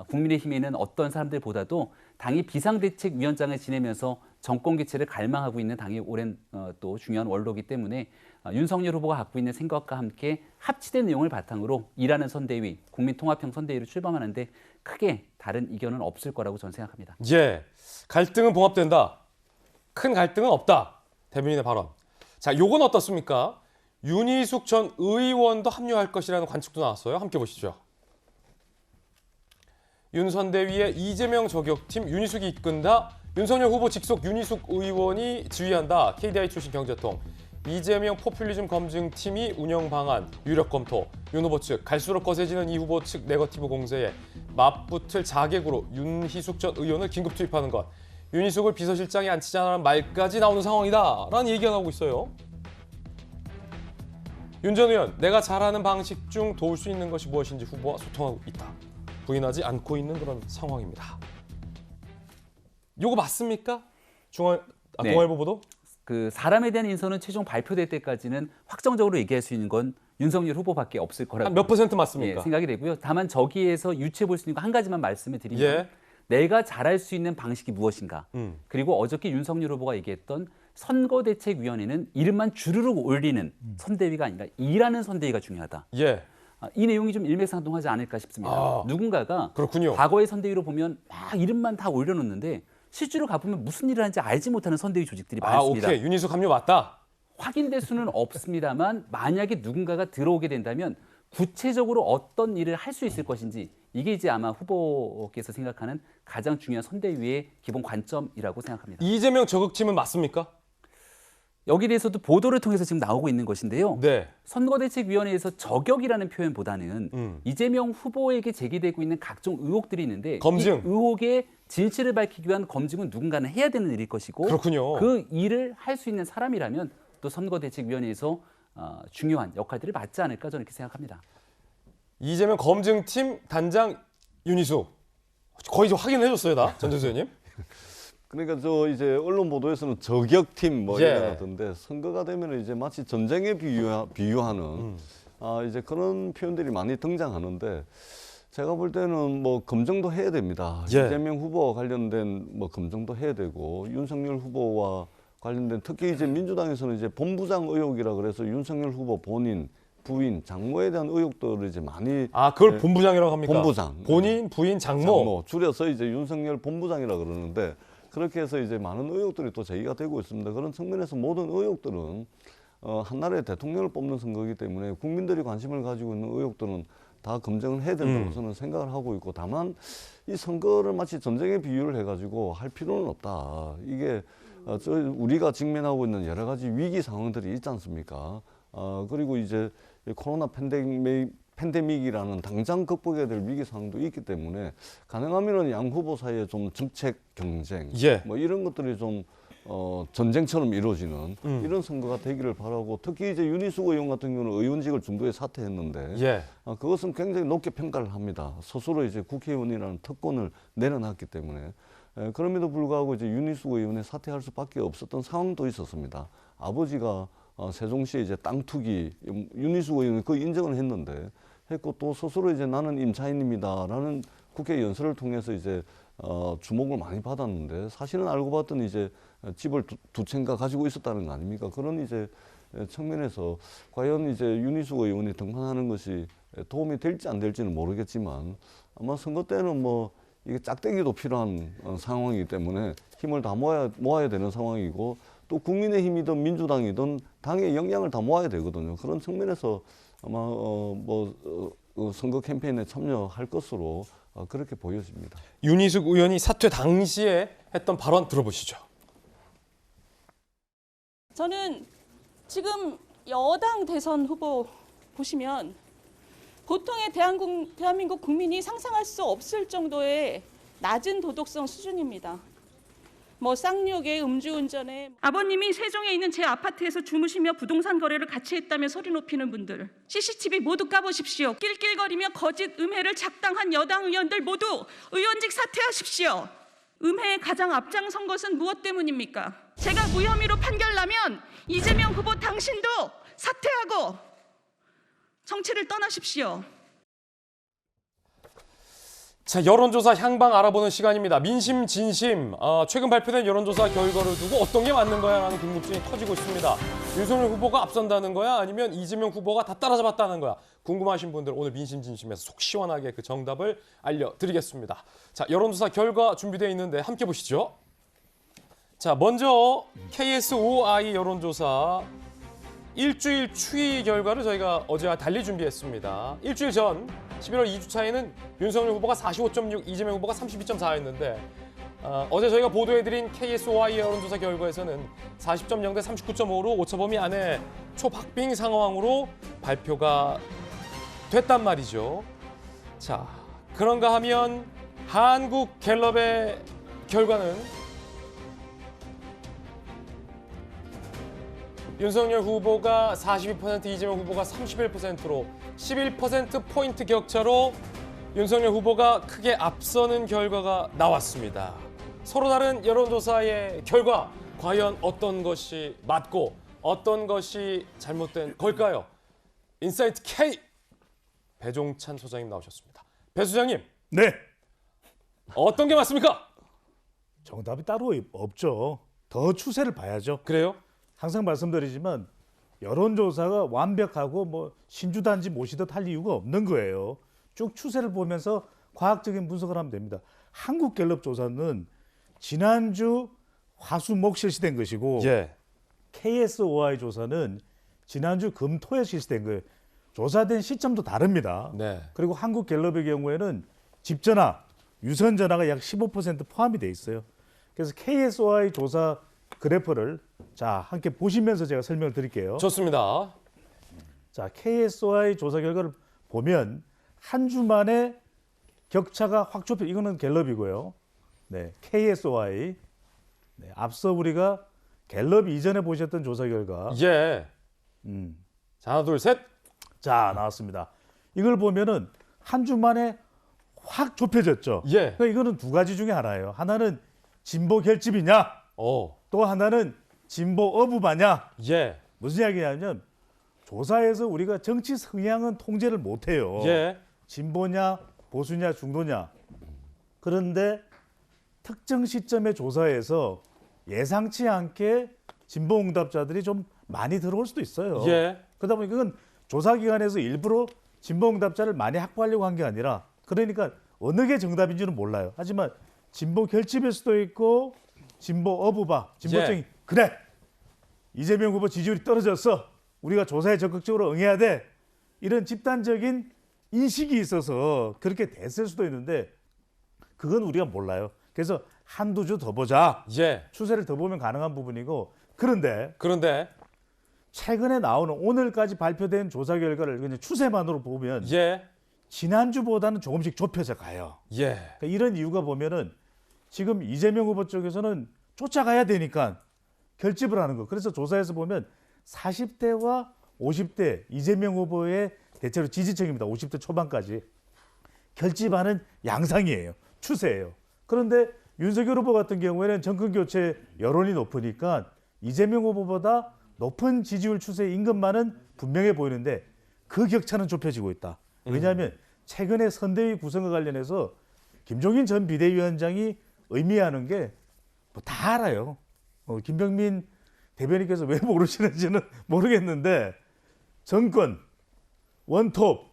국민의힘에는 어떤 사람들보다도 당이 비상대책위원장을 지내면서 정권 교체를 갈망하고 있는 당의 오랜 또 중요한 원로이기 때문에 윤석열 후보가 갖고 있는 생각과 함께 합치된 내용을 바탕으로 일하는 선대위, 국민통합형 선대위를 출범하는데 크게 다른 이견은 없을 거라고 저는 생각합니다. 예, 갈등은 봉합된다. 큰 갈등은 없다. 대변인의 발언. 자, 요건 어떻습니까? 윤희숙 전 의원도 합류할 것이라는 관측도 나왔어요. 함께 보시죠. 윤 선대위의 이재명 저격팀 윤희숙이 이끈다. 윤석열 후보 직속 윤희숙 의원이 지휘한다. KDI 출신 경제통. 이재명 포퓰리즘 검증팀이 운영 방안, 유력 검토. 윤 후보 측 갈수록 거세지는 이 후보 측 네거티브 공세에 맞붙을 자객으로 윤희숙 전 의원을 긴급 투입하는 것. 윤희숙을 비서실장에 앉히자는 말까지 나오는 상황이다. 라는 얘기가 나오고 있어요. 윤 전 의원, 내가 잘하는 방식 중 도울 수 있는 것이 무엇인지 후보와 소통하고 있다. 부인하지 않고 있는 그런 상황입니다. 요거 맞습니까? 동아일보 보도? 그 사람에 대한 인선은 최종 발표될 때까지는 확정적으로 얘기할 수 있는 건 윤석열 후보밖에 없을 거라고 몇 퍼센트 맞습니까? 생각이 되고요. 다만 저기에서 유추해 볼 수 있는 거 한 가지만 말씀을 드리면 내가 잘할 수 있는 방식이 무엇인가. 그리고 어저께 윤석열 후보가 얘기했던 선거대책위원회는 이름만 주르륵 올리는 선대위가 아니라 일하는 선대위가 중요하다. 이 내용이 좀 일맥상통하지 않을까 싶습니다. 누군가가 그렇군요. 과거의 선대위로 보면 막 이름만 다 올려놓는데 실제로 가보면 무슨 일을 하는지 알지 못하는 선대위 조직들이 많습니다. 오케이. 윤희숙 합류 맞다. 확인될 수는 없습니다만 만약에 누군가가 들어오게 된다면 구체적으로 어떤 일을 할 수 있을 것인지 이게 이제 아마 후보께서 생각하는 가장 중요한 선대위의 기본 관점이라고 생각합니다. 이재명 저격팀은 맞습니까? 여기에 대해서도 보도를 통해서 지금 나오고 있는 것인데요. 선거대책위원회에서 저격이라는 표현보다는 이재명 후보에게 제기되고 있는 각종 의혹들이 있는데 검증. 이 의혹의 진실을 밝히기 위한 검증은 누군가는 해야 되는 일일 것이고 그렇군요. 그 일을 할 수 있는 사람이라면 또 선거대책위원회에서 중요한 역할들을 맡지 않을까 저는 이렇게 생각합니다. 이재명 검증팀 단장 윤희숙. 거의 좀 확인을 해줬어요, 다. 전재수 의원님. 그러니까 저 이제 언론 보도에서는 저격팀 뭐 이런 거 같은데 선거가 되면 이제 마치 전쟁에 비유하는 이제 그런 표현들이 많이 등장하는데 제가 볼 때는 뭐 검증도 해야 됩니다. 이재명 후보와 관련된 뭐 검증도 해야 되고 윤석열 후보와 관련된 특히 이제 민주당에서는 이제 본부장 의혹이라 그래서 윤석열 후보 본인, 부인, 장모에 대한 의혹들을 이제 많이 그걸 본부장이라고 합니까? 본부장. 본인, 부인, 장모. 줄여서 이제 윤석열 본부장이라 그러는데 그렇게 해서 이제 많은 의혹들이 또 제기가 되고 있습니다. 그런 측면에서 모든 의혹들은 한나라의 대통령을 뽑는 선거이기 때문에 국민들이 관심을 가지고 있는 의혹들은 다 검증을 해야 된다고 저는 생각을 하고 있고 다만 이 선거를 마치 전쟁에 비유를 해가지고 할 필요는 없다. 이게 우리가 직면하고 있는 여러 가지 위기 상황들이 있지 않습니까? 그리고 이제 코로나 팬데믹이라는 당장 극복해야 될 위기 상황도 있기 때문에 가능하면은 양 후보 사이에 좀 정책 경쟁, 뭐 이런 것들이 좀 전쟁처럼 이루어지는 이런 선거가 되기를 바라고 특히 이제 윤희숙 의원 같은 경우는 의원직을 중도에 사퇴했는데 그것은 굉장히 높게 평가를 합니다. 스스로 이제 국회의원이라는 특권을 내려놨기 때문에 그럼에도 불구하고 이제 윤희숙 의원이 사퇴할 수밖에 없었던 상황도 있었습니다. 아버지가 세종시에 이제 땅 투기 윤희숙 의원이 그 인정을 했는데 했고 또 스스로 이제 나는 임차인입니다라는 국회 연설을 통해서 이제 주목을 많이 받았는데 사실은 알고 봤더니 이제 집을 두 채인가 가지고 있었다는 거 아닙니까? 그런 이제 측면에서 과연 이제 윤희숙 의원이 등판하는 것이 도움이 될지 안 될지는 모르겠지만 아마 선거 때는 뭐 이게 짝대기도 필요한 상황이기 때문에 힘을 다 모아야 되는 상황이고 또 국민의힘이든 민주당이든 당의 역량을 다 모아야 되거든요. 그런 측면에서 아마 선거 캠페인에 참여할 것으로 그렇게 보여집니다. 윤희숙 의원이 사퇴 당시에 했던 발언 들어보시죠. 저는 지금 여당 대선 후보 보시면 보통의 대한민국 국민이 상상할 수 없을 정도의 낮은 도덕성 수준입니다. 뭐 쌍욕에 음주운전에 아버님이 세종에 있는 제 아파트에서 주무시며 부동산 거래를 같이 했다며 소리 높이는 분들 CCTV 모두 까보십시오. 낄낄거리며 거짓 음해를 작당한 여당 의원들 모두 의원직 사퇴하십시오. 음해에 가장 앞장선 것은 무엇 때문입니까? 제가 무혐의로 판결나면 이재명 후보 당신도 사퇴하고 정치를 떠나십시오. 자, 여론조사 향방 알아보는 시간입니다. 민심, 진심. 최근 발표된 여론조사 결과를 두고 어떤 게 맞는 거야 라는 궁금증이 커지고 있습니다. 윤석열 후보가 앞선다는 거야? 아니면 이재명 후보가 다 따라잡았다는 거야? 궁금하신 분들 오늘 민심, 진심에서 속 시원하게 그 정답을 알려드리겠습니다. 자, 여론조사 결과 준비되어 있는데 함께 보시죠. 자, 먼저 KSOI 여론조사 일주일 추이 결과를 저희가 어제와 달리 준비했습니다. 일주일 전 11월 2주차에는 윤석열 후보가 45.6, 이재명 후보가 32.4였는데 어제 저희가 보도해드린 KSOI 여론조사 결과에서는 40.0 대 39.5로 오차범위 안에 초박빙 상황으로 발표가 됐단 말이죠. 자, 그런가 하면 한국갤럽의 결과는 윤석열 후보가 42%, 이재명 후보가 31%로 11%포인트 격차로 윤석열 후보가 크게 앞서는 결과가 나왔습니다. 서로 다른 여론조사의 결과, 과연 어떤 것이 맞고 어떤 것이 잘못된 걸까요? 인사이트 K 배종찬 소장님 나오셨습니다. 배 소장님. 네. 어떤 게 맞습니까? 정답이 따로 없죠. 더 추세를 봐야죠. 그래요? 항상 말씀드리지만 여론조사가 완벽하고 뭐 신주단지 모시듯 할 이유가 없는 거예요. 쭉 추세를 보면서 과학적인 분석을 하면 됩니다. 한국갤럽 조사는 지난주 화수목 실시된 것이고 KSOI 조사는 지난주 금토에 실시된 거예요. 조사된 시점도 다릅니다. 그리고 한국갤럽의 경우에는 집전화, 유선전화가 약 15% 포함이 돼 있어요. 그래서 KSOI 조사 그래프를 자 함께 보시면서 제가 설명을 드릴게요. 좋습니다. 자, KSOI 조사 결과를 보면 한 주 만에 격차가 확 좁혀. 이거는 갤럽이고요. 네, KSOI. 네, 앞서 우리가 갤럽 이전에 보셨던 조사 결과. 자, 하나, 둘, 셋. 자, 나왔습니다. 이걸 보면은 한 주 만에 확 좁혀졌죠. 그러니까 이거는 두 가지 중에 하나예요. 하나는 진보 결집이냐? 또 하나는 진보 어부바냐? 무슨 이야기냐면 조사에서 우리가 정치 성향은 통제를 못해요. 진보냐, 보수냐, 중도냐. 그런데 특정 시점의 조사에서 예상치 않게 진보 응답자들이 좀 많이 들어올 수도 있어요. 예. 그러다 보니까 그건 조사기관에서 일부러 진보 응답자를 많이 확보하려고 한 게 아니라 그러니까 어느 게 정답인지는 몰라요. 하지만 진보 결집일 수도 있고 진보 어부바, 진보층이 예. 그래 이재명 후보 지지율이 떨어졌어. 우리가 조사에 적극적으로 응해야 돼. 이런 집단적인 인식이 있어서 그렇게 됐을 수도 있는데 그건 우리가 몰라요. 그래서 한두 주 더 보자. 예. 추세를 더 보면 가능한 부분이고 그런데 최근에 나오는 오늘까지 발표된 조사 결과를 그냥 추세만으로 보면 예. 지난주보다는 조금씩 좁혀져 가요. 예. 그러니까 이런 이유가 보면은 지금 이재명 후보 쪽에서는 쫓아가야 되니까 결집을 하는 거. 그래서 조사에서 보면 40대와 50대 이재명 후보의 대체로 지지층입니다. 50대 초반까지 결집하는 양상이에요. 추세예요. 그런데 윤석열 후보 같은 경우에는 정권 교체 여론이 높으니까 이재명 후보보다 높은 지지율 추세인 것만은 분명해 보이는데 그 격차는 좁혀지고 있다. 왜냐하면 최근에 선대위 구성과 관련해서 김종인 전 비대위원장이 의미하는 게 뭐 다 알아요. 김병민 대변인께서 왜 모르시는지는 모르겠는데 정권, 원톱,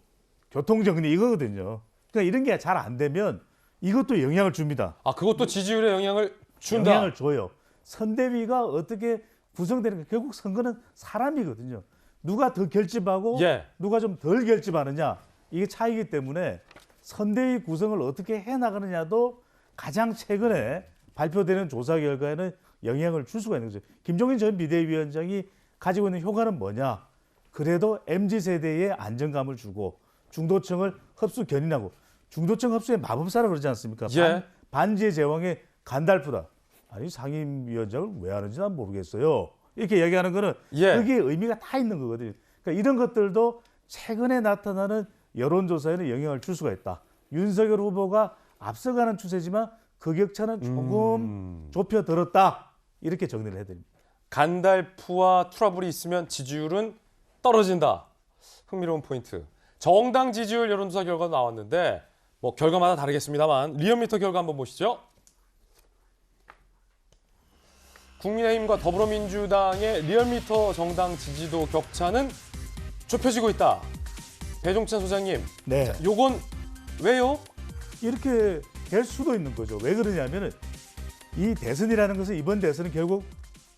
교통정리 이거거든요. 그러니까 이런 게 잘 안 되면 이것도 영향을 줍니다. 아, 그것도 지지율에 영향을 준다. 영향을 줘요. 선대위가 어떻게 구성되는 게 결국 선거는 사람이거든요. 누가 더 결집하고 누가 좀 덜 결집하느냐 이게 차이기 때문에 선대위 구성을 어떻게 해나가느냐도 가장 최근에 발표되는 조사 결과에는 영향을 줄 수가 있는 거죠. 김종인 전 비대위원장이 가지고 있는 효과는 뭐냐. 그래도 MZ세대에 안정감을 주고 중도층을 흡수 견인하고 중도층 흡수의 마법사라고 그러지 않습니까? 반지의 제왕의 간달프다. 아니 상임위원장을 왜 하는지 난 모르겠어요. 이렇게 얘기하는 거는 그게 의미가 다 있는 거거든요. 그러니까 이런 것들도 최근에 나타나는 여론조사에는 영향을 줄 수가 있다. 윤석열 후보가 앞서가는 추세지만 그 격차는 조금 좁혀들었다. 이렇게 정리를 해드립니다. 간달프와 트러블이 있으면 지지율은 떨어진다. 흥미로운 포인트. 정당 지지율 여론조사 결과도 나왔는데 뭐 결과마다 다르겠습니다만 리얼미터 결과 한번 보시죠. 국민의힘과 더불어민주당의 리얼미터 정당 지지도 격차는 좁혀지고 있다. 배종찬 소장님, 네. 요건 왜요? 이렇게 될 수도 있는 거죠. 왜 그러냐면은 이 대선이라는 것은 이번 대선은 결국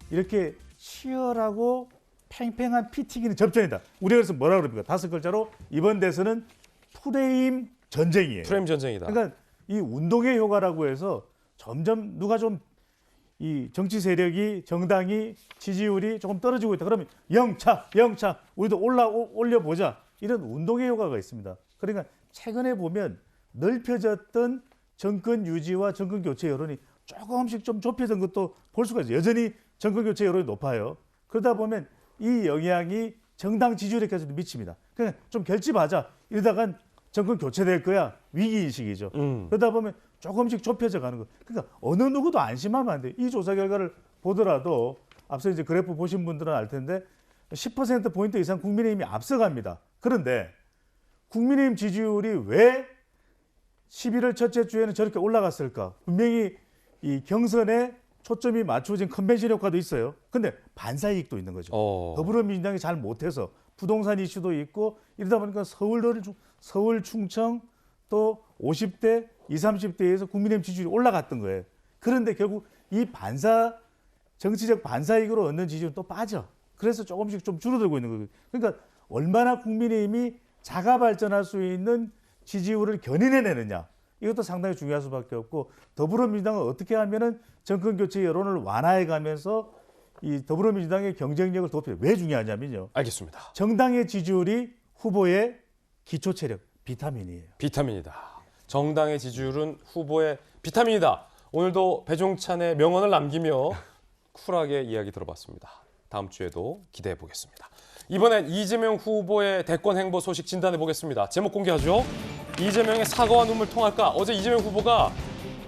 이렇게 치열하고 팽팽한 피 튀기는 접전이다. 우리가 그래서 뭐라 그럽니까? 5글자로 이번 대선은 프레임 전쟁이에요. 프레임 전쟁이다. 그러니까 이 운동의 효과라고 해서 점점 누가 좀 이 정치 세력이 정당이 지지율이 조금 떨어지고 있다. 그러면 영차 우리도 올려보자. 이런 운동의 효과가 있습니다. 그러니까 최근에 보면 넓혀졌던 정권 유지와 정권 교체 여론이 조금씩 좀 좁혀진 것도 볼 수가 있어요. 여전히 정권 교체 여론이 높아요. 그러다 보면 이 영향이 정당 지지율에까지도 미칩니다. 그냥 좀 결집하자. 이러다간 정권 교체될 거야. 위기인식이죠. 그러다 보면 조금씩 좁혀져 가는 거. 그러니까 어느 누구도 안심하면 안 돼요. 이 조사 결과를 보더라도 앞서 이제 그래프 보신 분들은 알 텐데 10%포인트 이상 국민의힘이 앞서갑니다. 그런데 국민의힘 지지율이 왜 11월 첫째 주에는 저렇게 올라갔을까? 분명히 이 경선에 초점이 맞춰진 컨벤션 효과도 있어요. 근데 반사이익도 있는 거죠. 더불어민주당이 잘 못해서 부동산 이슈도 있고 이러다 보니까 서울, 충청 또 50대, 20, 30대에서 국민의힘 지지율이 올라갔던 거예요. 그런데 결국 이 정치적 반사이익으로 얻는 지지율은 또 빠져. 그래서 조금씩 좀 줄어들고 있는 거예요. 그러니까 얼마나 국민의힘이 자가 발전할 수 있는 지지율을 견인해내느냐. 이것도 상당히 중요할 수밖에 없고 더불어민주당은 어떻게 하면은 정권 교체 여론을 완화해가면서 이 더불어민주당의 경쟁력을 높여. 왜 중요하냐면요. 알겠습니다. 정당의 지지율이 후보의 기초 체력, 비타민이에요. 비타민이다. 정당의 지지율은 후보의 비타민이다. 오늘도 배종찬의 명언을 남기며 쿨하게 이야기 들어봤습니다. 다음 주에도 기대해 보겠습니다. 이번엔 이재명 후보의 대권 행보 소식 진단해 보겠습니다. 제목 공개하죠. 이재명의 사과와 눈물 통할까? 어제 이재명 후보가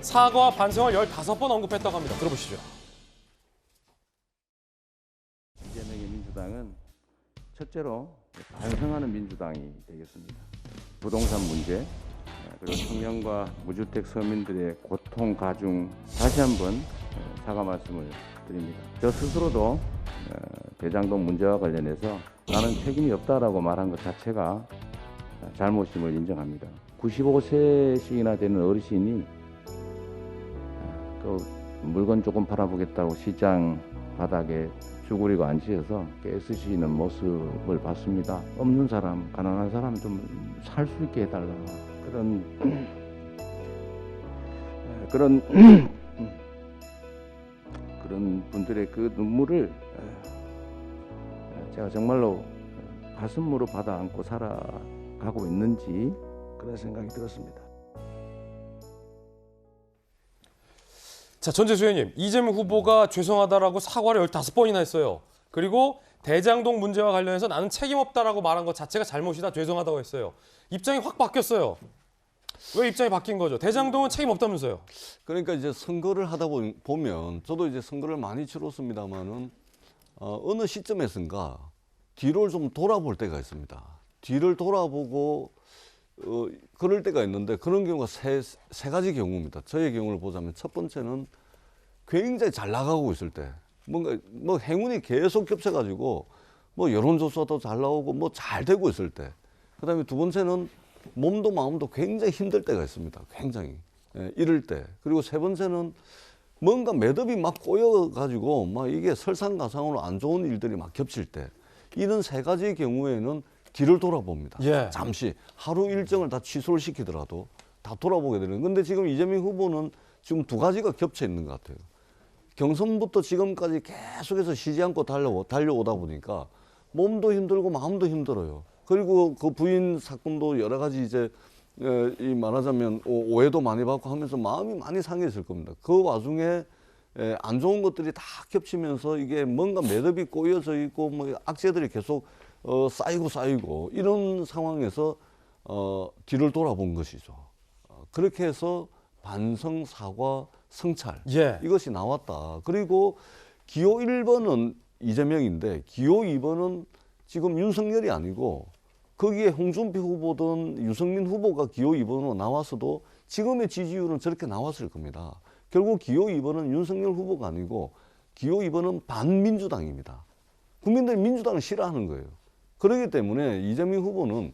사과와 반성을 15번 언급했다고 합니다. 들어보시죠. 이재명의 민주당은 첫째로 반성하는 민주당이 되겠습니다. 부동산 문제, 그리고 청년과 무주택 서민들의 고통 가중 다시 한번 사과 말씀을 드립니다. 저 스스로도 대장동 문제와 관련해서 나는 책임이 없다라고 말한 것 자체가 잘못임을 인정합니다. 95세씩이나 되는 어르신이 그 물건 조금 팔아보겠다고 시장 바닥에 쭈그리고 앉으셔서 깨쓰시는 모습을 봤습니다. 없는 사람, 가난한 사람 좀 살 수 있게 해달라. 그런 분들의 그 눈물을 제가 정말로 가슴으로 받아 안고 살아가고 있는지 그런 생각이 들었습니다. 자, 전재수 의원님, 이재명 후보가 죄송하다라고 사과를 15번이나 했어요. 그리고 대장동 문제와 관련해서 나는 책임 없다라고 말한 것 자체가 잘못이다, 죄송하다고 했어요. 입장이 확 바뀌었어요. 왜 입장이 바뀐 거죠? 대장동은 책임 없다면서요. 그러니까 이제 선거를 하다 보면 저도 이제 선거를 많이 치렀습니다만은 어느 시점에선가 뒤를 좀 돌아볼 때가 있습니다. 뒤를 돌아보고 그럴 때가 있는데 그런 경우가 세 가지 경우입니다. 저의 경우를 보자면 첫 번째는 굉장히 잘 나가고 있을 때 뭔가 뭐 행운이 계속 겹쳐가지고 뭐 여론조사도 잘 나오고 뭐 잘 되고 있을 때, 그다음에 두 번째는 몸도 마음도 굉장히 힘들 때가 있습니다. 굉장히 이럴 때. 그리고 세 번째는 뭔가 매듭이 막 꼬여가지고 막 이게 설상가상으로 안 좋은 일들이 막 겹칠 때, 이런 세 가지의 경우에는 뒤를 돌아봅니다. 예. 잠시 하루 일정을 다 취소를 시키더라도 다 돌아보게 되는. 근데 지금 이재명 후보는 지금 두 가지가 겹쳐 있는 것 같아요. 경선부터 지금까지 계속해서 쉬지 않고 달려오다 보니까 몸도 힘들고 마음도 힘들어요. 그리고 그 부인 사건도 여러 가지 이제 이 말하자면 오해도 많이 받고 하면서 마음이 많이 상했을 겁니다. 그 와중에 안 좋은 것들이 다 겹치면서 이게 뭔가 매듭이 꼬여져 있고 뭐 악재들이 계속 쌓이고 이런 상황에서 뒤를 돌아본 것이죠. 그렇게 해서 반성, 사과, 성찰 이것이 나왔다. 그리고 기호 1번은 이재명인데 기호 2번은 지금 윤석열이 아니고 거기에 홍준표 후보든 유승민 후보가 기호 2번으로 나왔어도 지금의 지지율은 저렇게 나왔을 겁니다. 결국 기호 2번은 윤석열 후보가 아니고 기호 2번은 반민주당입니다. 국민들이 민주당을 싫어하는 거예요. 그렇기 때문에 이재명 후보는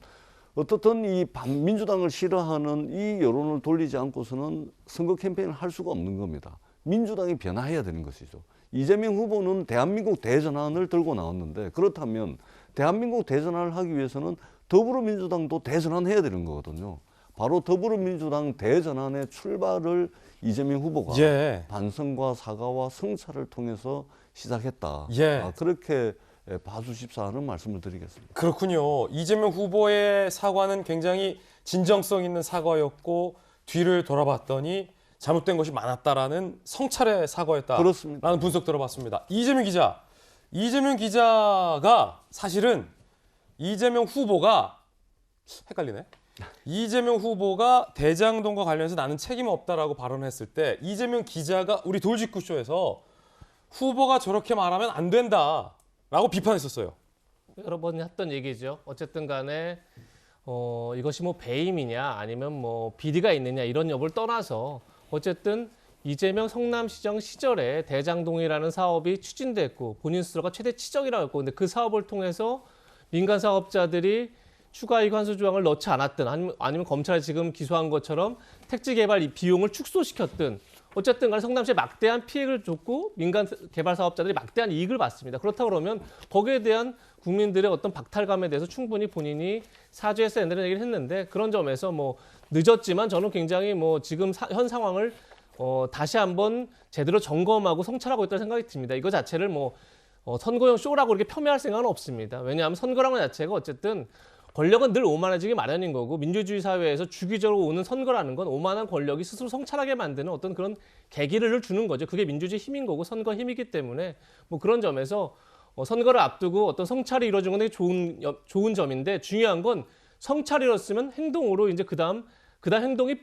어떻든 이 반민주당을 싫어하는 이 여론을 돌리지 않고서는 선거 캠페인을 할 수가 없는 겁니다. 민주당이 변화해야 되는 것이죠. 이재명 후보는 대한민국 대전환을 들고 나왔는데, 그렇다면 대한민국 대전환을 하기 위해서는 더불어민주당도 대전환해야 되는 거거든요. 바로 더불어민주당 대전환의 출발을 이재명 후보가 반성과 사과와 성찰을 통해서 시작했다. 그렇게 봐주십사 하는 말씀을 드리겠습니다. 그렇군요. 이재명 후보의 사과는 굉장히 진정성 있는 사과였고 뒤를 돌아봤더니 잘못된 것이 많았다라는 성찰의 사과였다. 그렇습니다. 라는 분석 들어봤습니다. 이재명 기자가 사실은 이재명 후보가 헷갈리네. 이재명 후보가 대장동과 관련해서 나는 책임 없다라고 발언했을 때 이재명 기자가 우리 돌직구쇼에서 후보가 저렇게 말하면 안 된다라고 비판했었어요. 여러 번 했던 얘기죠. 어쨌든 간에 이것이 뭐 배임이냐 아니면 뭐 비리가 있느냐 이런 여부를 떠나서 어쨌든 이재명 성남시장 시절에 대장동이라는 사업이 추진됐고 본인 스스로가 최대 치적이라고 했고, 근데 그 사업을 통해서 민간 사업자들이 추가 이익 환수 조항을 넣지 않았든 아니면 검찰이 지금 기소한 것처럼 택지 개발 비용을 축소시켰든 어쨌든 간에 성남시에 막대한 피해를 줬고 민간 개발 사업자들이 막대한 이익을 봤습니다. 그렇다고 그러면 거기에 대한 국민들의 어떤 박탈감에 대해서 충분히 본인이 사죄했어야 된다는 얘기를 했는데, 그런 점에서 뭐 늦었지만 저는 굉장히 뭐 지금 현 상황을 다시 한번 제대로 점검하고 성찰하고 있다는 생각이 듭니다. 이거 자체를 뭐 선거용 쇼라고 이렇게 폄훼할 생각은 없습니다. 왜냐하면 선거라는 것 자체가 어쨌든 권력은 늘 오만해지기 마련인 거고, 민주주의 사회에서 주기적으로 오는 선거라는 건 오만한 권력이 스스로 성찰하게 만드는 어떤 그런 계기를 주는 거죠. 그게 민주주의 힘인 거고 선거 힘이기 때문에 뭐 그런 점에서 선거를 앞두고 어떤 성찰이 이루어진 건 되게 좋은 점인데, 중요한 건 성찰이 이뤘으면 행동으로 이제 그다음 행동이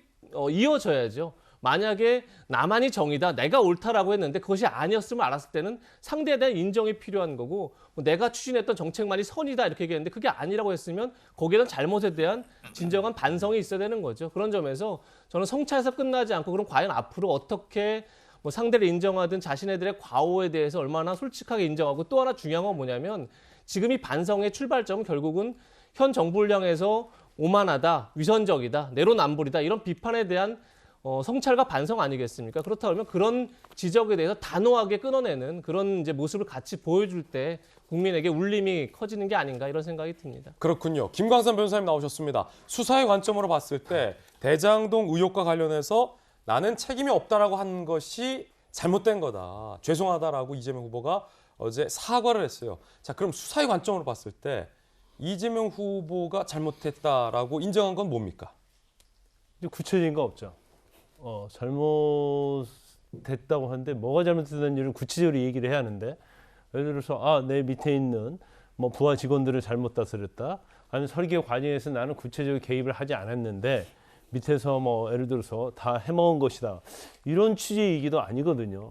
이어져야죠. 만약에 나만이 정의다, 내가 옳다라고 했는데 그것이 아니었음을 알았을 때는 상대에 대한 인정이 필요한 거고, 내가 추진했던 정책만이 선이다 이렇게 얘기했는데 그게 아니라고 했으면 거기에 대한 잘못에 대한 진정한 반성이 있어야 되는 거죠. 그런 점에서 저는 성찰에서 끝나지 않고 그럼 과연 앞으로 어떻게 뭐 상대를 인정하든 자신네들의 과오에 대해서 얼마나 솔직하게 인정하고, 또 하나 중요한 건 뭐냐면 지금 이 반성의 출발점은 결국은 현 정부를 향해서 오만하다, 위선적이다, 내로남불이다 이런 비판에 대한 성찰과 반성 아니겠습니까? 그렇다 그러면 그런 지적에 대해서 단호하게 끊어내는 그런 이제 모습을 같이 보여줄 때 국민에게 울림이 커지는 게 아닌가 이런 생각이 듭니다. 그렇군요. 김광선 변호사님 나오셨습니다. 수사의 관점으로 봤을 때 대장동 의혹과 관련해서 나는 책임이 없다라고 한 것이 잘못된 거다. 죄송하다라고 이재명 후보가 어제 사과를 했어요. 자, 그럼 수사의 관점으로 봤을 때 이재명 후보가 잘못했다라고 인정한 건 뭡니까? 구체적인 거 없죠. 잘못됐다고 하는데 뭐가 잘못됐는지를 구체적으로 얘기를 해야 하는데, 예를 들어서 내 밑에 있는 뭐 부하 직원들을 잘못 다스렸다, 아니면 설계 과정에서 나는 구체적으로 개입을 하지 않았는데 밑에서 뭐 예를 들어서 다 해먹은 것이다, 이런 취지의 얘기도 아니거든요.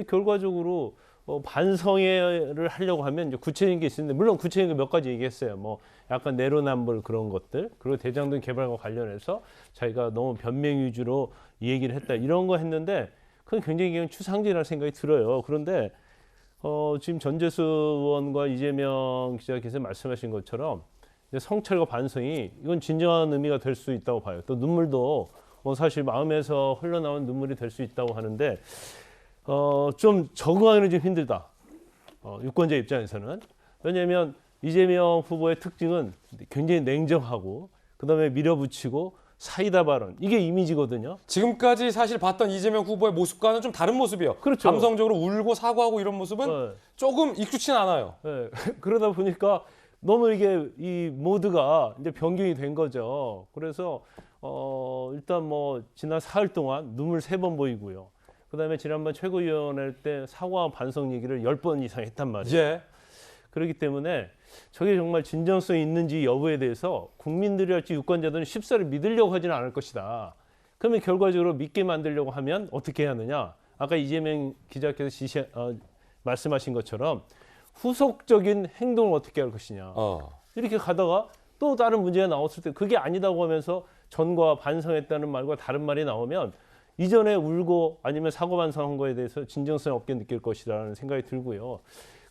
결과적으로 반성을 하려고 하면 이제 구체적인 게 있는데, 물론 구체적인 게 몇 가지 얘기했어요. 뭐 약간 내로남불 그런 것들, 그리고 대장동 개발과 관련해서 자기가 너무 변명 위주로 이 얘기를 했다, 이런 거 했는데 그건 굉장히 그냥 추상적이라는 생각이 들어요. 그런데 지금 전재수 의원과 이재명 기자께서 말씀하신 것처럼 성찰과 반성이 이건 진정한 의미가 될 수 있다고 봐요. 또 눈물도 사실 마음에서 흘러나온 눈물이 될 수 있다고 하는데 좀 적응하기는 좀 힘들다. 유권자 입장에서는. 왜냐하면 이재명 후보의 특징은 굉장히 냉정하고 그다음에 밀어붙이고 사이다 발언, 이게 이미지거든요. 지금까지 사실 봤던 이재명 후보의 모습과는 좀 다른 모습이에요. 그렇죠. 감성적으로 울고 사과하고 이런 모습은 조금 익숙치는 않아요. 그러다 보니까 너무 이게 이 모드가 이제 변경이 된 거죠. 그래서 일단 뭐 지난 사흘 동안 눈물 3번 보이고요. 그다음에 지난번 최고위원회 때 사과와 반성 얘기를 10번 이상 했단 말이에요. 예. 그렇기 때문에 저게 정말 진정성이 있는지 여부에 대해서 국민들이 할지 유권자들은 쉽사리 믿으려고 하지는 않을 것이다. 그러면 결과적으로 믿게 만들려고 하면 어떻게 해야 하느냐. 아까 이재명 기자께서 말씀하신 것처럼 후속적인 행동을 어떻게 할 것이냐. 이렇게 가다가 또 다른 문제가 나왔을 때 그게 아니다고 하면서 전과 반성했다는 말과 다른 말이 나오면 이전에 울고 아니면 사고 반성한 거에 대해서 진정성 없게 느낄 것이라는 생각이 들고요.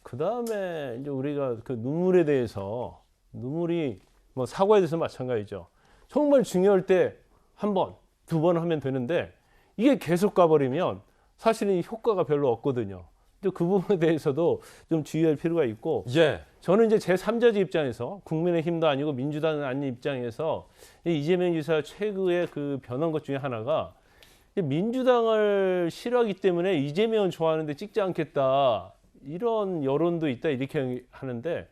그 다음에 이제 우리가 그 눈물에 대해서, 눈물이 뭐 사과에 대해서 마찬가지죠. 정말 중요할 때 한 번, 2번 하면 되는데 이게 계속 가버리면 사실은 효과가 별로 없거든요. 그 부분에 대해서도 좀 주의할 필요가 있고, 저는 이제 제3자지 입장에서 국민의힘도 아니고 민주당은 아닌 입장에서 이재명 지사 최고의 그 변한 것 중에 하나가 민주당을 싫어하기 때문에 이재명을 좋아하는데 찍지 않겠다, 이런 여론도 있다, 이렇게 하는데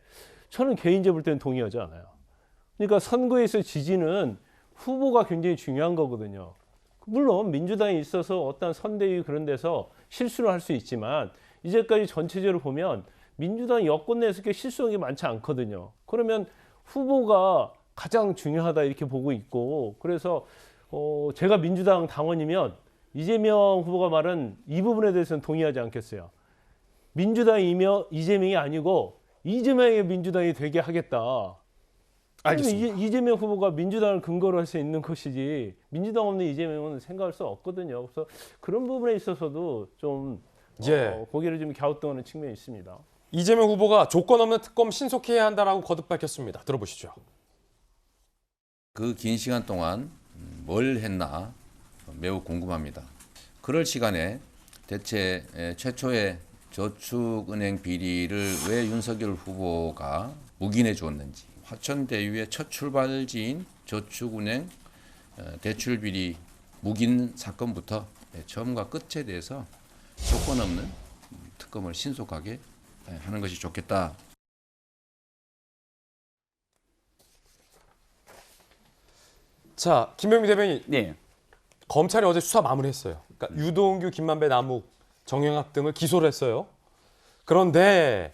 저는 개인적으로 볼 때는 동의하지 않아요. 그러니까 선거에서 지지는 후보가 굉장히 중요한 거거든요. 물론 민주당에 있어서 어떤 선대위 그런 데서 실수를 할 수 있지만 이제까지 전체적으로 보면 민주당 여권 내에서 그렇게 실수한 게 많지 않거든요. 그러면 후보가 가장 중요하다 이렇게 보고 있고, 그래서 제가 민주당 당원이면 이재명 후보가 말한 이 부분에 대해서는 동의하지 않겠어요. 민주당이며 이재명이 아니고 이재명의 민주당이 되게 하겠다. 알겠습니다. 이재명 후보가 민주당을 근거로 할 수 있는 것이지 민주당 없는 이재명은 생각할 수 없거든요. 그래서 그런 부분에 있어서도 좀 고개를 좀 갸우뚱하는 측면이 있습니다. 이재명 후보가 조건 없는 특검 신속히 해야 한다라고 거듭 밝혔습니다. 들어보시죠. 그 긴 시간 동안 뭘 했나 매우 궁금합니다. 그럴 시간에 대체 최초의 저축은행 비리를 왜 윤석열 후보가 묵인해 주었는지, 화천대유의 첫 출발지인 저축은행 대출 비리 묵인 사건부터 처음과 끝에 대해서 조건 없는 특검을 신속하게 하는 것이 좋겠다. 자, 김병미 대변인. 검찰이 어제 수사 마무리했어요. 그러니까 유동규, 김만배, 남욱, 정영학 등을 기소를 했어요. 그런데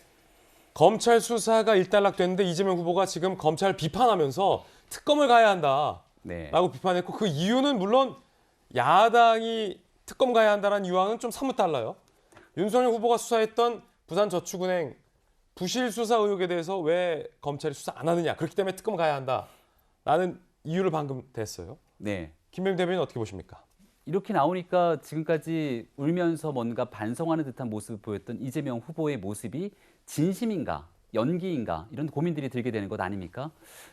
검찰 수사가 일단락됐는데 이재명 후보가 지금 검찰을 비판하면서 특검을 가야 한다라고 비판했고, 그 이유는 물론 야당이 특검 가야 한다는 이유와는 좀 사뭇 달라요. 윤석열 후보가 수사했던 부산저축은행 부실 수사 의혹에 대해서 왜 검찰이 수사 안 하느냐, 그렇기 때문에 특검 가야 한다라는 이유를 방금 댔어요. 김병민 대변인 어떻게 보십니까? 이렇게 나오니까 지금까지 울면서 뭔가 반성하는 듯한 모습을 보였던 이재명 후보의 모습이 진심인가 연기인가 이런 고민들이 들게 되는 것 아닙니까?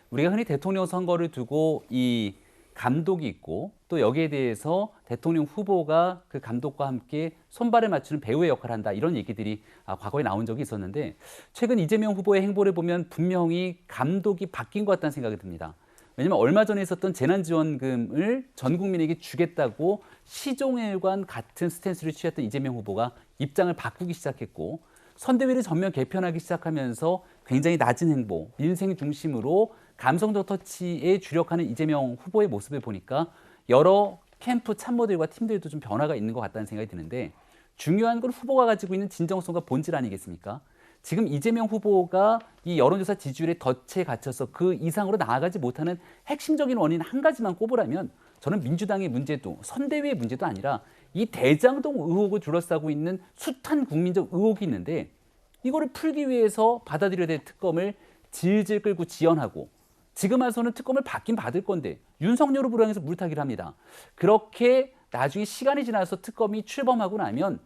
우리가 흔히 대통령 선거를 두고 이 감독이 있고 또 여기에 대해서 대통령 후보가 그 감독과 함께 손발을 맞추는 배우의 역할을 한다 이런 얘기들이 과거에 나온 적이 있었는데 최근 이재명 후보의 행보를 보면 분명히 감독이 바뀐 것 같다는 생각이 듭니다. 왜냐하면 얼마 전에 있었던 재난지원금을 전 국민에게 주겠다고 시종일관 같은 스탠스를 취했던 이재명 후보가 입장을 바꾸기 시작했고 선대위를 전면 개편하기 시작하면서 굉장히 낮은 행보, 민생 중심으로 감성적 터치에 주력하는 이재명 후보의 모습을 보니까 여러 캠프 참모들과 팀들도 좀 변화가 있는 것 같다는 생각이 드는데 중요한 건 후보가 가지고 있는 진정성과 본질 아니겠습니까? 지금 이재명 후보가 이 여론조사 지지율의 덫에 갇혀서 그 이상으로 나아가지 못하는 핵심적인 원인 한 가지만 꼽으라면 저는 민주당의 문제도 선대위의 문제도 아니라 이 대장동 의혹을 둘러싸고 있는 숱한 국민적 의혹이 있는데 이거를 풀기 위해서 받아들여야 될 특검을 질질 끌고 지연하고 지금 와서는 특검을 받긴 받을 건데 윤석열 후보를 향해서 물타기를 합니다. 그렇게 나중에 시간이 지나서 특검이 출범하고 나면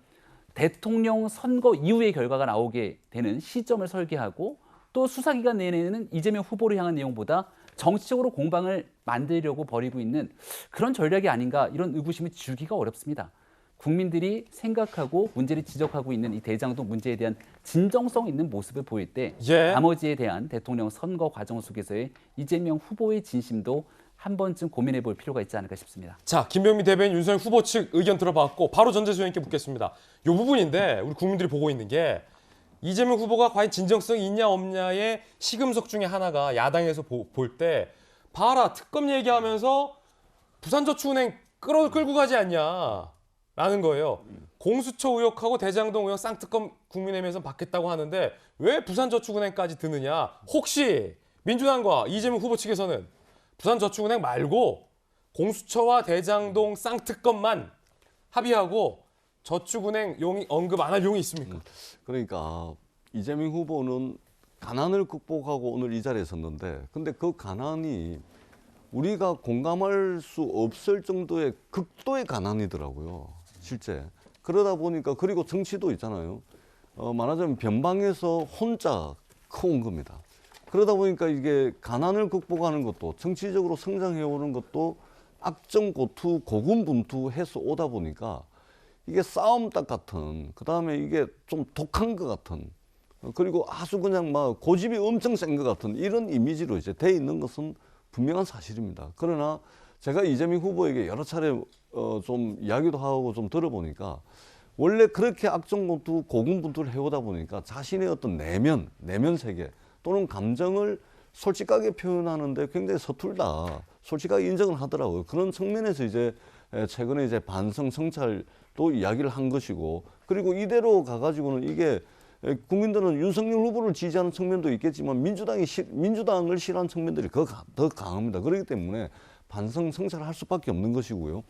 대통령 선거 이후의 결과가 나오게 되는 시점을 설계하고 또 수사기간 내내는 이재명 후보를 향한 내용보다 정치적으로 공방을 만들려고 벌이고 있는 그런 전략이 아닌가 이런 의구심을 지우기가 어렵습니다. 국민들이 생각하고 문제를 지적하고 있는 이 대장동 문제에 대한 진정성 있는 모습을 보일 때 나머지에 대한 대통령 선거 과정 속에서의 이재명 후보의 진심도 한 번쯤 고민해 볼 필요가 있지 않을까 싶습니다. 자, 김병민 대변인 윤석열 후보 측 의견 들어봤고 바로 전재수 의원님께 묻겠습니다. 이 부분인데 우리 국민들이 보고 있는 게 이재명 후보가 과연 진정성이 있냐 없냐의 시금석 중에 하나가 야당에서 볼 때 봐라 특검 얘기하면서 부산저축은행 끌고 가지 않냐라는 거예요. 공수처 의혹하고 대장동 의혹 쌍특검 국민의힘에서 받겠다고 하는데 왜 부산저축은행까지 드느냐. 혹시 민주당과 이재명 후보 측에서는 부산저축은행 말고 공수처와 대장동 쌍특검만 합의하고 저축은행 용이 언급 안 할 용이 있습니까? 그러니까 이재명 후보는 가난을 극복하고 오늘 이 자리에 섰는데 근데 그 가난이 우리가 공감할 수 없을 정도의 극도의 가난이더라고요. 실제. 그러다 보니까 그리고 정치도 있잖아요. 말하자면 변방에서 혼자 커온 겁니다. 그러다 보니까 이게 가난을 극복하는 것도 정치적으로 성장해오는 것도 악정고투 고군분투해서 오다 보니까 이게 싸움닭 같은 그다음에 이게 좀 독한 것 같은 그리고 아주 그냥 막 고집이 엄청 센 것 같은 이런 이미지로 이제 돼 있는 것은 분명한 사실입니다. 그러나 제가 이재명 후보에게 여러 차례 좀 이야기도 하고 좀 들어보니까 원래 그렇게 악정고투 고군분투를 해오다 보니까 자신의 어떤 내면 세계 또는 감정을 솔직하게 표현하는데 굉장히 서툴다. 솔직하게 인정을 하더라고요. 그런 측면에서 이제 최근에 이제 반성 성찰도 이야기를 한 것이고 그리고 이대로 가가지고는 이게 국민들은 윤석열 후보를 지지하는 측면도 있겠지만 민주당을 싫어하는 측면들이 더 강합니다. 그렇기 때문에 반성 성찰을 할 수밖에 없는 것이고요.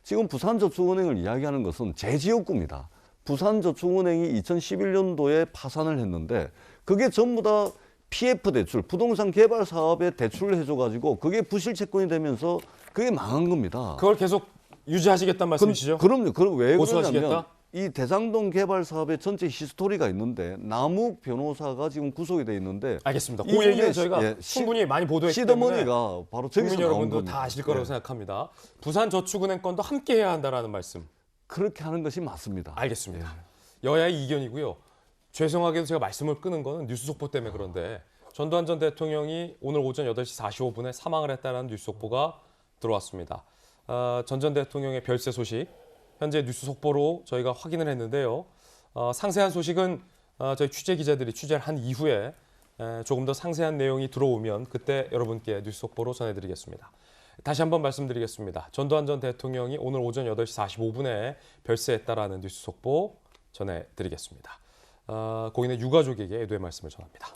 지금 부산저축은행을 이야기하는 것은 제 지역구입니다. 부산저축은행이 2011년도에 파산을 했는데 그게 전부 다 PF 대출, 부동산 개발 사업에 대출을 해줘가지고 그게 부실 채권이 되면서 그게 망한 겁니다. 그걸 계속 유지하시겠다는 말씀이시죠? 그럼요. 그럼 왜 고수하시겠다? 그러냐면 이 대장동 개발 사업의 전체 히스토리가 있는데 남욱 변호사가 지금 구속이 돼 있는데 알겠습니다. 그 얘기는 저희가 충분히 많이 보도했기 때문에 시드머니가 바로 저기서 국민 나온 여러분도 겁니다. 다 아실 거라고 생각합니다. 부산저축은행 건도 함께 해야 한다라는 말씀. 그렇게 하는 것이 맞습니다. 알겠습니다. 여야의 이견이고요. 죄송하게도 제가 말씀을 끄는 거는 뉴스 속보 때문에 그런데 전두환 전 대통령이 오늘 오전 8시 45분에 사망을 했다는 뉴스 속보가 들어왔습니다. 전 전 대통령의 별세 소식 현재 뉴스 속보로 저희가 확인을 했는데요. 상세한 소식은 저희 취재 기자들이 취재를 한 이후에 조금 더 상세한 내용이 들어오면 그때 여러분께 뉴스 속보로 전해드리겠습니다. 다시 한번 말씀드리겠습니다. 전두환 전 대통령이 오늘 오전 8시 45분에 별세했다라는 뉴스 속보 전해드리겠습니다. 고인의 유가족에게 애도의 말씀을 전합니다.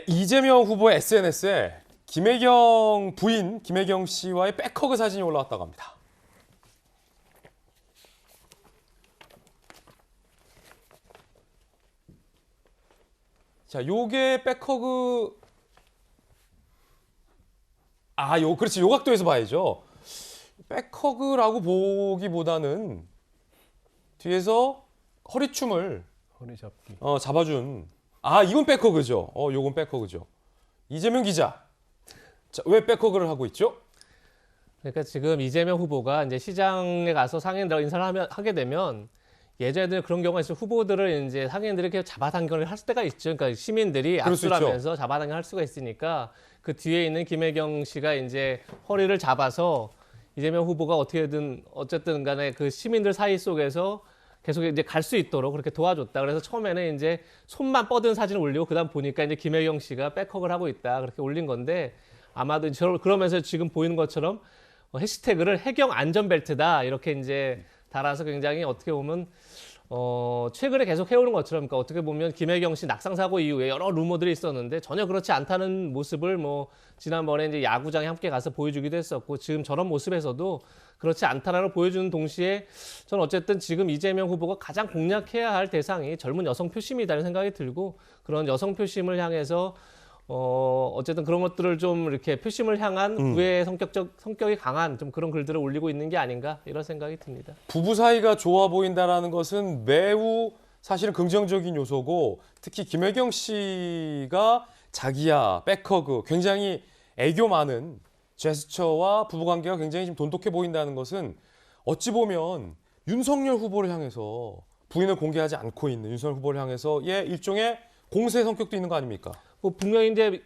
이재명 후보의 SNS에 김혜경 부인 김혜경 씨와의 백허그 사진이 올라왔다고 합니다. 자, 요게 백허그 그렇지. 요 각도에서 봐야죠. 백허그라고 보기보다는 뒤에서 허리춤을 허리 잡기. 잡아준. 아, 이건 백허그죠. 요건 백허그죠. 이재명 기자. 자, 왜 백허그를 하고 있죠? 그러니까 지금 이재명 후보가 이제 시장에 가서 상인들 인사를 하게 되면 예전에는 그런 경우가 있어요. 후보들을 이제 상인들이 이렇게 잡아당겨를 할 때가 있죠. 그러니까 시민들이 압수를 하면서 잡아당겨 할 수가 있으니까 그 뒤에 있는 김혜경 씨가 이제 허리를 잡아서 이재명 후보가 어쨌든 간에 그 시민들 사이 속에서 계속 이제 갈 수 있도록 그렇게 도와줬다. 그래서 처음에는 이제 손만 뻗은 사진을 올리고 그다음 보니까 이제 김혜경 씨가 백허그를 하고 있다. 그렇게 올린 건데 아마도 그러면서 지금 보이는 것처럼 해시태그를 해경 안전벨트다 이렇게 이제 달아서 굉장히 어떻게 보면 최근에 계속 해오는 것처럼 그러니까 어떻게 보면 김혜경 씨 낙상 사고 이후에 여러 루머들이 있었는데 전혀 그렇지 않다는 모습을 뭐 지난번에 이제 야구장에 함께 가서 보여주기도 했었고 지금 저런 모습에서도 그렇지 않다라는 걸 보여주는 동시에 저는 어쨌든 지금 이재명 후보가 가장 공략해야 할 대상이 젊은 여성 표심이라는 생각이 들고 그런 여성 표심을 향해서 어쨌든 그런 것들을 좀 이렇게 표심을 향한 구애의 성격이 강한 좀 그런 글들을 올리고 있는 게 아닌가 이런 생각이 듭니다. 부부 사이가 좋아 보인다라는 것은 매우 사실은 긍정적인 요소고 특히 김혜경 씨가 자기야, 백허그 굉장히 애교 많은 제스처와 부부관계가 굉장히 좀 돈독해 보인다는 것은 어찌 보면 윤석열 후보를 향해서 부인을 공개하지 않고 있는 윤석열 후보를 향해서의 일종의 공세 성격도 있는 거 아닙니까? 뭐 분명히 이제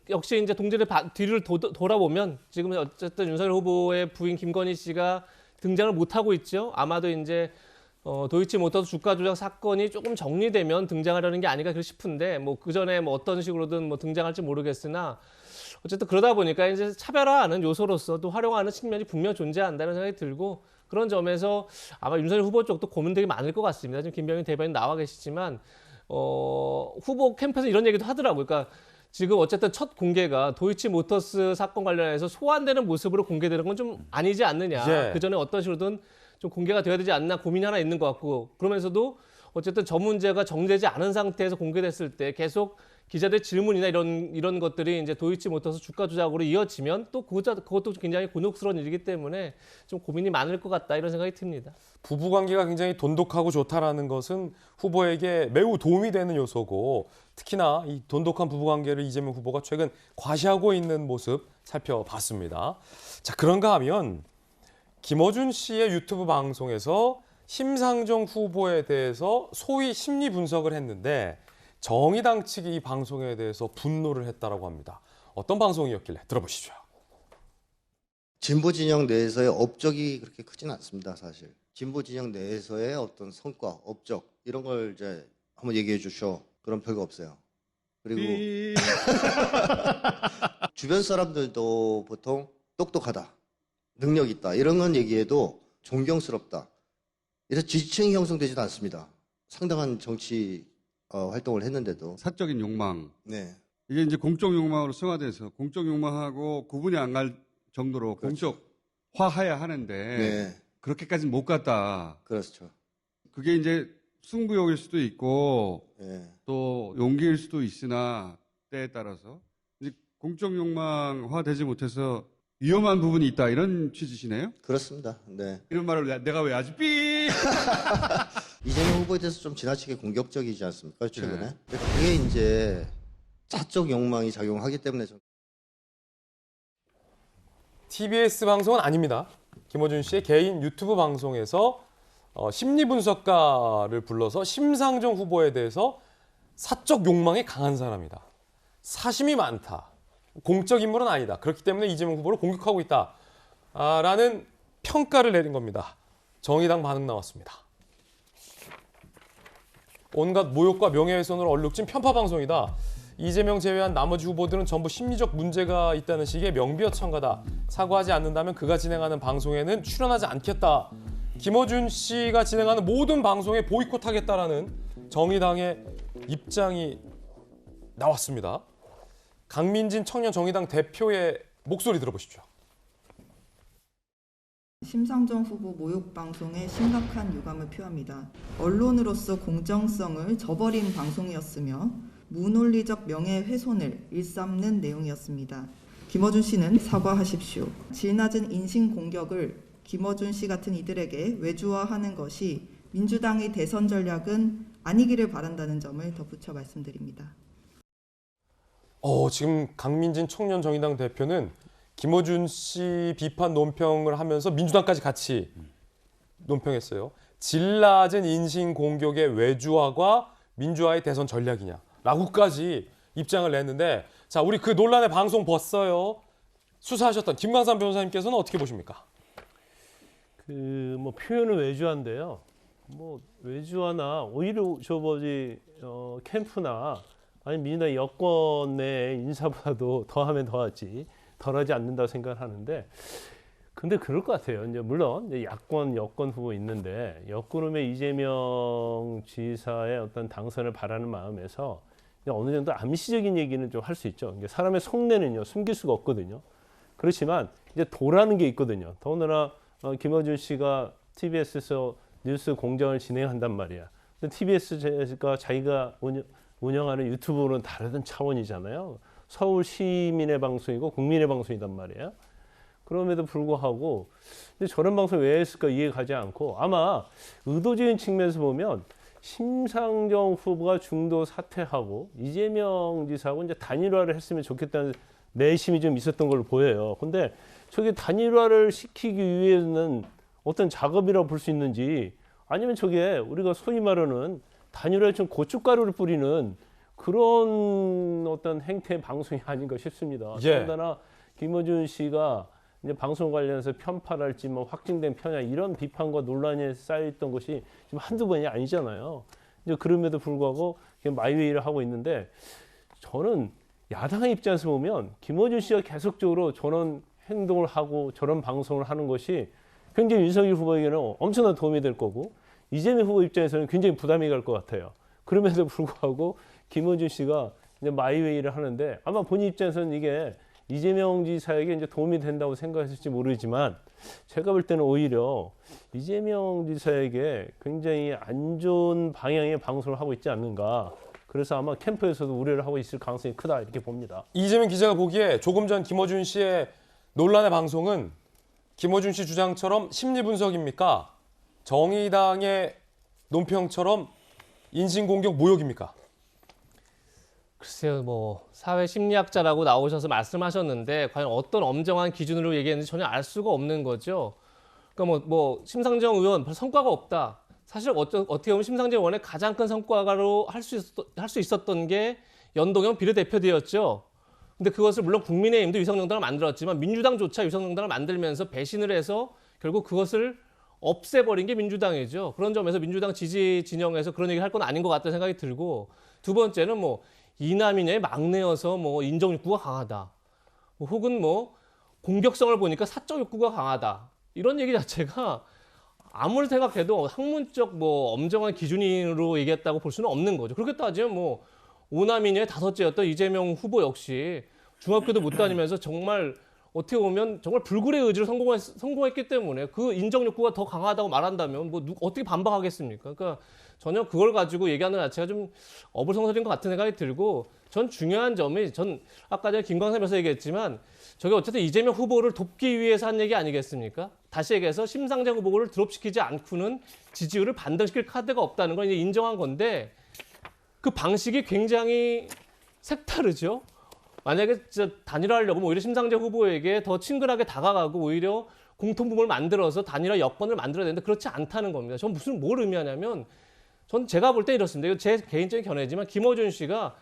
역시 이제 동지를 뒤를 돌아보면 지금 어쨌든 윤석열 후보의 부인 김건희 씨가 등장을 못 하고 있죠. 아마도 이제 도이치모터스 주가 조작 사건이 조금 정리되면 등장하려는 게 아닌가 싶은데 뭐 그 전에 뭐 어떤 식으로든 뭐 등장할지 모르겠으나 어쨌든 그러다 보니까 이제 차별화하는 요소로서도 활용하는 측면이 분명 존재한다는 생각이 들고 그런 점에서 아마 윤석열 후보 쪽도 고민 되게 많을 것 같습니다. 지금 김병인 대변인 나와 계시지만. 후보 캠프에서 이런 얘기도 하더라고요. 그러니까 지금 어쨌든 첫 공개가 도이치모터스 사건 관련해서 소환되는 모습으로 공개되는 건 좀 아니지 않느냐. 그 전에 어떤 식으로든 좀 공개가 돼야 되지 않나 고민이 하나 있는 것 같고 그러면서도 어쨌든 저 문제가 정제되지 않은 상태에서 공개됐을 때 계속 기자들 질문이나 이런 것들이 이제 도이치모터스 주가 조작으로 이어지면 또 그것도 굉장히 곤혹스러운 일이기 때문에 좀 고민이 많을 것 같다 이런 생각이 듭니다. 부부관계가 굉장히 돈독하고 좋다라는 것은 후보에게 매우 도움이 되는 요소고 특히나 이 돈독한 부부관계를 이재명 후보가 최근 과시하고 있는 모습 살펴봤습니다. 자, 그런가 하면 김어준 씨의 유튜브 방송에서 심상정 후보에 대해서 소위 심리 분석을 했는데 정의당 측이 이 방송에 대해서 분노를 했다라고 합니다. 어떤 방송이었길래 들어보시죠. 진보 진영 내에서의 업적이 그렇게 크지는 않습니다, 사실. 진보 진영 내에서의 어떤 성과, 업적 이런 걸 이제 한번 얘기해 주셔. 그럼 별거 없어요. 그리고 주변 사람들도 보통 똑똑하다, 능력 있다 이런 건 얘기해도 존경스럽다. 이래서 지지층이 형성되지도 않습니다. 상당한 정치 활동을 했는데도 사적인 욕망. 네. 이게 이제 공적 욕망으로 승화돼서 공적 욕망하고 구분이 안 갈 정도로 그렇죠. 공적화해야 하는데 네. 그렇게까지는 못 갔다. 그렇죠. 그게 이제 승부욕일 수도 있고 네. 또 용기일 수도 있으나 때에 따라서 이제 공적 욕망화되지 못해서 위험한 부분이 있다 이런 취지시네요? 그렇습니다. 네. 이런 말을 내가 왜 아직 삐 이재명 후보에 대해서 좀 지나치게 공격적이지 않습니까? 최근에. 네. 그게 이제 사적 욕망이 작용하기 때문에 좀. TBS 방송은 아닙니다. 김어준 씨의 개인 유튜브 방송에서 심리 분석가를 불러서 심상정 후보에 대해서 사적 욕망이 강한 사람이다. 사심이 많다. 공적 인물은 아니다. 그렇기 때문에 이재명 후보를 공격하고 있다. 라는 평가를 내린 겁니다. 정의당 반응 나왔습니다. 온갖 모욕과 명예훼손으로 얼룩진 편파 방송이다. 이재명 제외한 나머지 후보들은 전부 심리적 문제가 있다는 식의 명비어천가다. 사과하지 않는다면 그가 진행하는 방송에는 출연하지 않겠다. 김어준 씨가 진행하는 모든 방송에 보이콧하겠다라는 정의당의 입장이 나왔습니다. 강민진 청년 정의당 대표의 목소리 들어보시죠. 심상정 후보 모욕 방송에 심각한 유감을 표합니다. 언론으로서 공정성을 저버린 방송이었으며 무논리적 명예훼손을 일삼는 내용이었습니다. 김어준 씨는 사과하십시오. 질 낮은 인신 공격을 김어준 씨 같은 이들에게 외주화하는 것이 민주당의 대선 전략은 아니기를 바란다는 점을 덧붙여 말씀드립니다. 지금 강민진 청년정의당 대표는 김어준 씨 비판 논평을 하면서 민주당까지 같이 논평했어요. 질 낮은 인신 공격의 외주화가 민주화의 대선 전략이냐라고까지 입장을 냈는데, 자, 우리 그 논란의 방송 봤어요. 수사하셨던 김광삼 변호사님께서는 어떻게 보십니까? 뭐 표현은 외주화인데요. 뭐 외주화나 오히려 캠프나 아니 민주당 여권 내 인사보다도 더하면 더하지 덜하지 않는다고 생각을 하는데, 근데 그럴 것 같아요. 이제 물론 이제 야권 여권 후보 있는데 여권음의 이재명 지사의 어떤 당선을 바라는 마음에서 어느 정도 암시적인 얘기는 좀 할 수 있죠. 사람의 속내는요 숨길 수가 없거든요. 그렇지만 이제 도라는 게 있거든요. 더군다나 김어준 씨가 TBS에서 뉴스 공장을 진행한단 말이야. 근데 TBS가 자기가 운영하는 유튜브로는 다른 차원이잖아요. 서울 시민의 방송이고 국민의 방송이단 말이에요. 그럼에도 불구하고 저런 방송 왜 했을까 이해 가지 않고, 아마 의도적인 측면에서 보면 심상정 후보가 중도 사퇴하고 이재명 지사하고 이제 단일화를 했으면 좋겠다는 내심이 좀 있었던 걸로 보여요. 근데 저게 단일화를 시키기 위해서는 어떤 작업이라고 볼 수 있는지, 아니면 저게 우리가 소위 말하는 단일화에 좀 고춧가루를 뿌리는 그런 어떤 행태의 방송이 아닌가 싶습니다. 더군다나 김어준 씨가 이제 방송 관련해서 편파랄지 뭐 확증된 편향 이런 비판과 논란에 쌓여있던 것이 지금 한두 번이 아니잖아요. 이제 그럼에도 불구하고 마이웨이를 하고 있는데, 저는 야당의 입장에서 보면 김어준 씨가 계속적으로 저런 행동을 하고 저런 방송을 하는 것이 굉장히 윤석열 후보에게는 엄청난 도움이 될 거고, 이재명 후보 입장에서는 굉장히 부담이 갈 것 같아요. 그럼에도 불구하고 김어준 씨가 이제 마이웨이를 하는데, 아마 본인 입장에서는 이게 이재명 지사에게 이제 도움이 된다고 생각했을지 모르지만, 제가 볼 때는 오히려 이재명 지사에게 굉장히 안 좋은 방향의 방송을 하고 있지 않는가. 그래서 아마 캠프에서도 우려를 하고 있을 가능성이 크다 이렇게 봅니다. 이재명 기자가 보기에 조금 전 김어준 씨의 논란의 방송은 김어준 씨 주장처럼 심리 분석입니까? 정의당의 논평처럼 인신공격 모욕입니까? 글쎄요, 뭐 사회 심리학자라고 나오셔서 말씀하셨는데 과연 어떤 엄정한 기준으로 얘기했는지 전혀 알 수가 없는 거죠. 그러니까 뭐 심상정 의원 별 성과가 없다. 사실 어떻게 보면 심상정 의원의 가장 큰 성과로 할 수 있었던 게 연동형 비례대표제였죠. 근데 그것을 물론 국민의힘도 위성정당을 만들었지만 민주당조차 위성정당을 만들면서 배신을 해서 결국 그것을 없애버린 게 민주당이죠. 그런 점에서 민주당 지지 진영에서 그런 얘기 할 건 아닌 것 같다는 생각이 들고, 두 번째는 뭐 이남이냐의 막내여서 뭐 인정 욕구가 강하다. 혹은 뭐 공격성을 보니까 사적 욕구가 강하다. 이런 얘기 자체가 아무리 생각해도 학문적 뭐 엄정한 기준으로 얘기했다고 볼 수는 없는 거죠. 그렇게 따지면 뭐 오남이냐의 다섯째였던 이재명 후보 역시 중학교도 못 다니면서 정말 어떻게 보면 정말 불굴의 의지로 성공했기 때문에 그 인정 욕구가 더 강하다고 말한다면 뭐 어떻게 반박하겠습니까? 그러니까 전혀 그걸 가지고 얘기하는 자체가 좀 어불성설인 것 같은 생각이 들고, 전 중요한 점이, 전 아까 전에 김광삼 변호사 얘기했지만 저게 어쨌든 이재명 후보를 돕기 위해서 한 얘기 아니겠습니까? 다시 얘기해서 심상정 후보를 드롭시키지 않고는 지지율을 반등시킬 카드가 없다는 걸 이제 인정한 건데, 그 방식이 굉장히 색다르죠. 만약에 진짜 단일화하려고 오히려 심상정 후보에게 더 친근하게 다가가고 오히려 공통분모를 만들어서 단일화 여건을 만들어야 되는데 그렇지 않다는 겁니다. 전 뭘 의미하냐면, 전 제가 볼 때 이렇습니다. 이거 제 개인적인 견해지만 김어준 씨가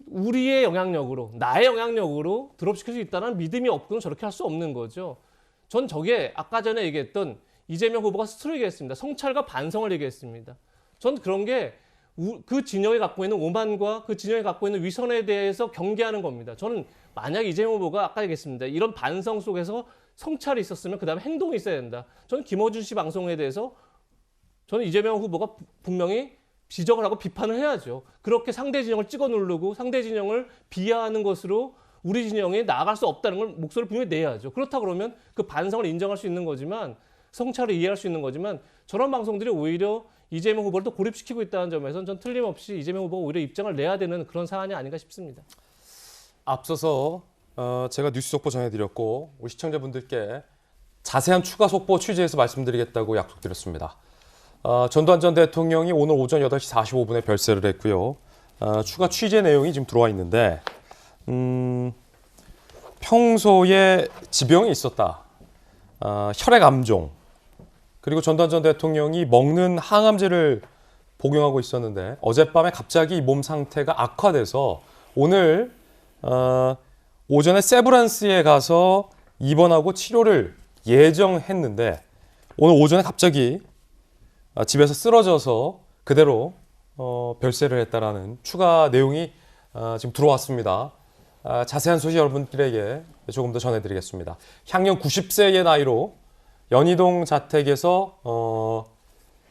우리의 영향력으로, 나의 영향력으로 드롭시킬 수 있다는 믿음이 없고는 저렇게 할 수 없는 거죠. 전 저게 아까 전에 얘기했던 이재명 후보가 스스로 얘기했습니다. 성찰과 반성을 얘기했습니다. 전 그런 게 그 진영이 갖고 있는 오만과 그 진영이 갖고 있는 위선에 대해서 경계하는 겁니다. 저는 만약 이재명 후보가 아까 얘기했습니다. 이런 반성 속에서 성찰이 있었으면 그 다음에 행동이 있어야 된다. 저는 김어준 씨 방송에 대해서 저는 이재명 후보가 분명히 지적을 하고 비판을 해야죠. 그렇게 상대 진영을 찍어 누르고 상대 진영을 비하하는 것으로 우리 진영이 나아갈 수 없다는 걸 목소리를 분명히 내야죠. 그렇다 그러면 그 반성을 인정할 수 있는 거지만, 성찰을 이해할 수 있는 거지만, 저런 방송들이 오히려 이재명 후보를 또 고립시키고 있다는 점에서는 전 틀림없이 이재명 후보가 오히려 입장을 내야 되는 그런 사안이 아닌가 싶습니다. 앞서서 제가 뉴스 속보 전해드렸고 우리 시청자분들께 자세한 추가 속보 취재해서 말씀드리겠다고 약속드렸습니다. 전두환 전 대통령이 오늘 오전 8시 45분에 별세를 했고요. 추가 취재 내용이 지금 들어와 있는데 평소에 지병이 있었다. 혈액 암종. 그리고 전두환 전 대통령이 먹는 항암제를 복용하고 있었는데 어젯밤에 갑자기 몸 상태가 악화돼서 오늘 오전에 세브란스에 가서 입원하고 치료를 예정했는데 오늘 오전에 갑자기 집에서 쓰러져서 그대로 별세를 했다라는 추가 내용이 지금 들어왔습니다. 자세한 소식 여러분들에게 조금 더 전해드리겠습니다. 향년 90세의 나이로 연희동 자택에서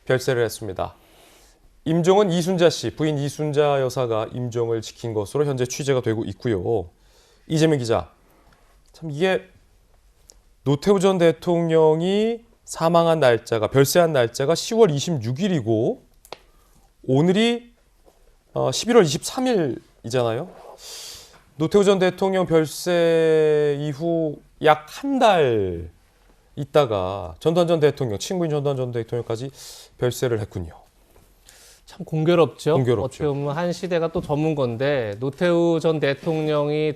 별세를 했습니다. 임종은 이순자 씨, 부인 이순자 여사가 임종을 지킨 것으로 현재 취재가 되고 있고요. 이재명 기자, 참 이게 노태우 전 대통령이 사망한 날짜가, 별세한 날짜가 10월 26일이고 오늘이 11월 23일이잖아요. 노태우 전 대통령 별세 이후 약 한 달 있다가 전두환 전 대통령, 친구인 전두환 전 대통령까지 별세를 했군요. 참 공교롭죠. 공교롭죠. 어떻게 보면 한 시대가 또 전문 건데 노태우 전 대통령이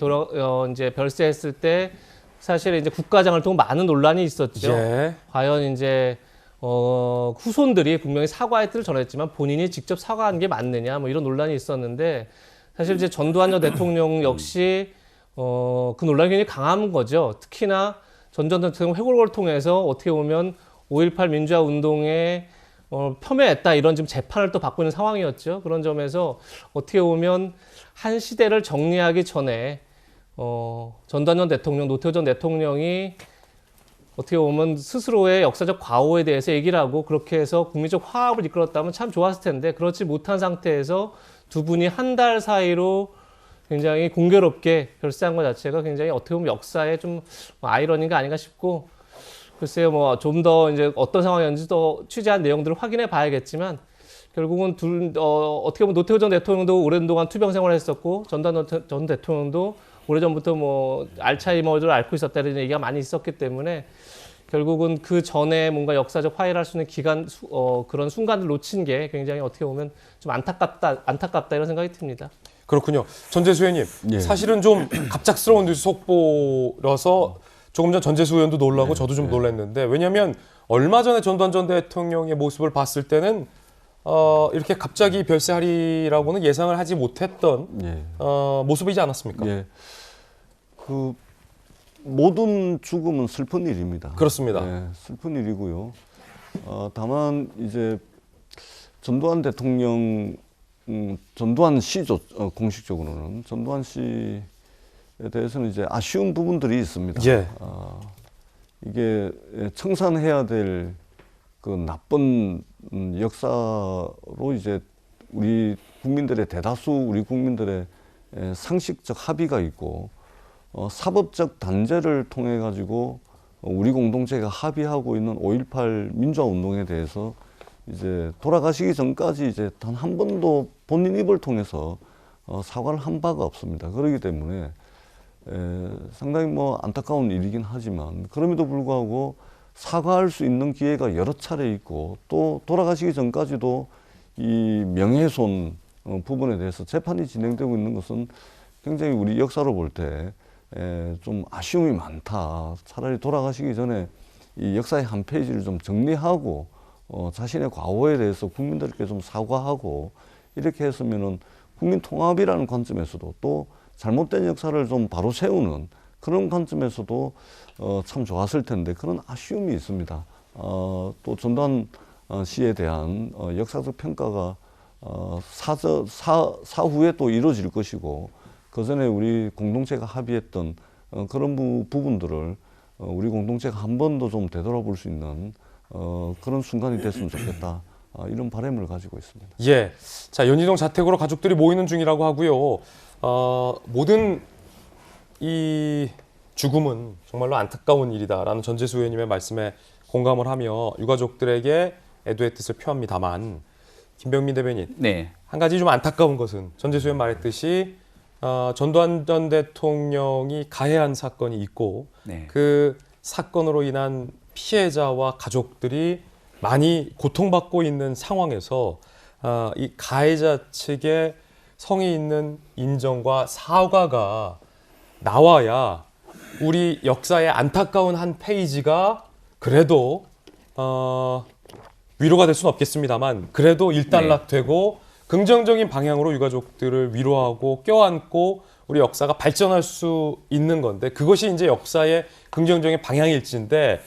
이제 별세했을 때 사실 이제 국가장을 통해 많은 논란이 있었죠. 예. 과연 이제 후손들이 분명히 사과의 뜻을 전했지만 본인이 직접 사과한 게 맞느냐 뭐 이런 논란이 있었는데 사실 이제 전두환 전 대통령 역시 그 논란이 굉장히 강한 거죠. 특히나 전 대통령 회고록을 통해서 어떻게 보면 5.18 민주화 운동에 폄훼했다 이런 지금 재판을 또 받고 있는 상황이었죠. 그런 점에서 어떻게 보면 한 시대를 정리하기 전에 전두환 전 대통령, 노태우 전 대통령이 어떻게 보면 스스로의 역사적 과오에 대해서 얘기를 하고 그렇게 해서 국민적 화합을 이끌었다면 참 좋았을 텐데 그렇지 못한 상태에서 두 분이 한 달 사이로 굉장히 공교롭게 별세한 것 자체가 굉장히 어떻게 보면 역사에 좀 아이러니가 아닌가 싶고 글쎄요, 뭐 좀 더 이제 어떤 상황이었는지 또 취재한 내용들을 확인해 봐야겠지만 결국은 어떻게 보면 노태우 전 대통령도 오랜 동안 투병 생활을 했었고 전두환 전 대통령도 오래전부터 뭐 알츠하이머를 앓고 있었다는 얘기가 많이 있었기 때문에 결국은 그 전에 뭔가 역사적 화해를 할 수 있는 기간 그런 순간을 놓친 게 굉장히 어떻게 보면 좀 안타깝다 이런 생각이 듭니다. 그렇군요. 전재수 의원님, 예. 사실은 좀 갑작스러운 뉴스 속보라서 조금 전 전재수 의원도 놀라고 저도 좀 놀랐는데 왜냐하면 얼마 전에 전두환 전 대통령의 모습을 봤을 때는 이렇게 갑자기 별세하리라고는 예상을 하지 못했던 모습이지 않았습니까? 예. 그 모든 죽음은 슬픈 일입니다. 그렇습니다. 예, 슬픈 일이고요. 다만 이제 전두환 대통령, 전두환 씨죠. 공식적으로는 전두환 씨에 대해서는 이제 아쉬운 부분들이 있습니다. 예. 이게 청산해야 될 그 나쁜 역사로 이제 우리 국민들의 대다수 우리 국민들의 상식적 합의가 있고 사법적 단죄를 통해 가지고 우리 공동체가 합의하고 있는 5.18 민주화 운동에 대해서 이제 돌아가시기 전까지 이제 단 한 번도 본인 입을 통해서 사과를 한 바가 없습니다. 그렇기 때문에 상당히 뭐 안타까운 일이긴 하지만 그럼에도 불구하고 사과할 수 있는 기회가 여러 차례 있고 또 돌아가시기 전까지도 이 명예훼손 부분에 대해서 재판이 진행되고 있는 것은 굉장히 우리 역사로 볼 때 좀 아쉬움이 많다. 차라리 돌아가시기 전에 이 역사의 한 페이지를 좀 정리하고 자신의 과오에 대해서 국민들께 좀 사과하고 이렇게 했으면은 국민 통합이라는 관점에서도 또 잘못된 역사를 좀 바로 세우는 그런 관점에서도 참 좋았을 텐데 그런 아쉬움이 있습니다. 또 전두환 씨에 대한 역사적 평가가 사후에 또 이루어질 것이고 그 전에 우리 공동체가 합의했던 그런 부분들을 우리 공동체가 한 번 더 좀 되돌아볼 수 있는 그런 순간이 됐으면 좋겠다. 이런 바람을 가지고 있습니다. 예. 자, 연희동 자택으로 가족들이 모이는 중이라고 하고요. 모든 이 죽음은 정말로 안타까운 일이다라는 전재수 의원님의 말씀에 공감을 하며 유가족들에게 애도의 뜻을 표합니다만 김병민 대변인, 네. 한 가지 좀 안타까운 것은 전재수 의원 말했듯이 전두환 전 대통령이 가해한 사건이 있고 네. 그 사건으로 인한 피해자와 가족들이 많이 고통받고 있는 상황에서 이 가해자 측의 성의 있는 인정과 사과가 나와야 우리 역사의 안타까운 한 페이지가 그래도 위로가 될 수는 없겠습니다만 그래도 일단락되고 긍정적인 방향으로 유가족들을 위로하고 껴안고 우리 역사가 발전할 수 있는 건데 그것이 이제 역사의 긍정적인 방향일지인데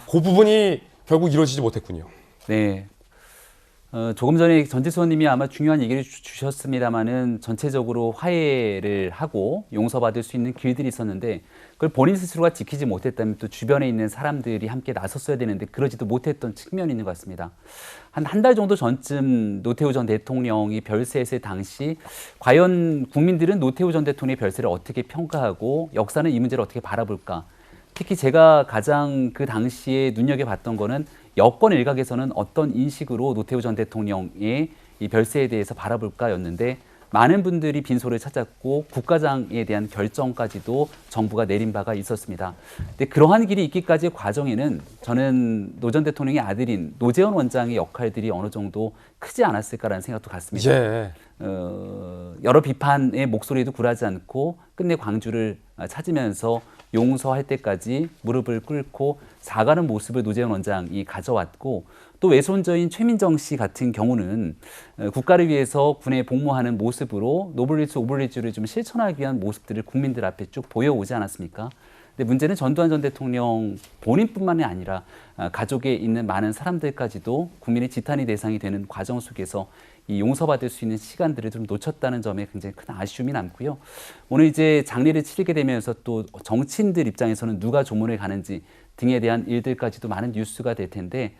그 부분이 결국 이루어지지 못했군요. 네. 조금 전에 전지수 의원님이 아마 중요한 얘기를 주셨습니다마는 전체적으로 화해를 하고 용서받을 수 있는 길들이 있었는데 그걸 본인 스스로가 지키지 못했다면 또 주변에 있는 사람들이 함께 나섰어야 되는데 그러지도 못했던 측면이 있는 것 같습니다. 한 달 정도 전쯤 노태우 전 대통령이 별세했을 당시 과연 국민들은 노태우 전 대통령의 별세를 어떻게 평가하고 역사는 이 문제를 어떻게 바라볼까? 특히 제가 가장 그 당시에 눈여겨봤던 거는 여권 일각에서는 어떤 인식으로 노태우 전 대통령의 이 별세에 대해서 바라볼까였는데 많은 분들이 빈소를 찾았고 국가장에 대한 결정까지도 정부가 내린 바가 있었습니다. 근데 그러한 길이 있기까지의 과정에는 저는 노 전 대통령의 아들인 노재현 원장의 역할들이 어느 정도 크지 않았을까라는 생각도 갖습니다. 예. 여러 비판의 목소리도 굴하지 않고 끝내 광주를 찾으면서 용서할 때까지 무릎을 꿇고 사과하는 모습을 노재현 원장이 가져왔고 또 외손자인 최민정 씨 같은 경우는 국가를 위해서 군에 복무하는 모습으로 노블리스 오블리주를 좀 실천하기 위한 모습들을 국민들 앞에 쭉 보여오지 않았습니까? 근데 문제는 전두환 전 대통령 본인뿐만이 아니라 가족에 있는 많은 사람들까지도 국민의 지탄의 대상이 되는 과정 속에서 이 용서받을 수 있는 시간들을 좀 놓쳤다는 점에 굉장히 큰 아쉬움이 남고요. 오늘 이제 장례를 치르게 되면서 또 정치인들 입장에서는 누가 조문을 가는지 등에 대한 일들까지도 많은 뉴스가 될 텐데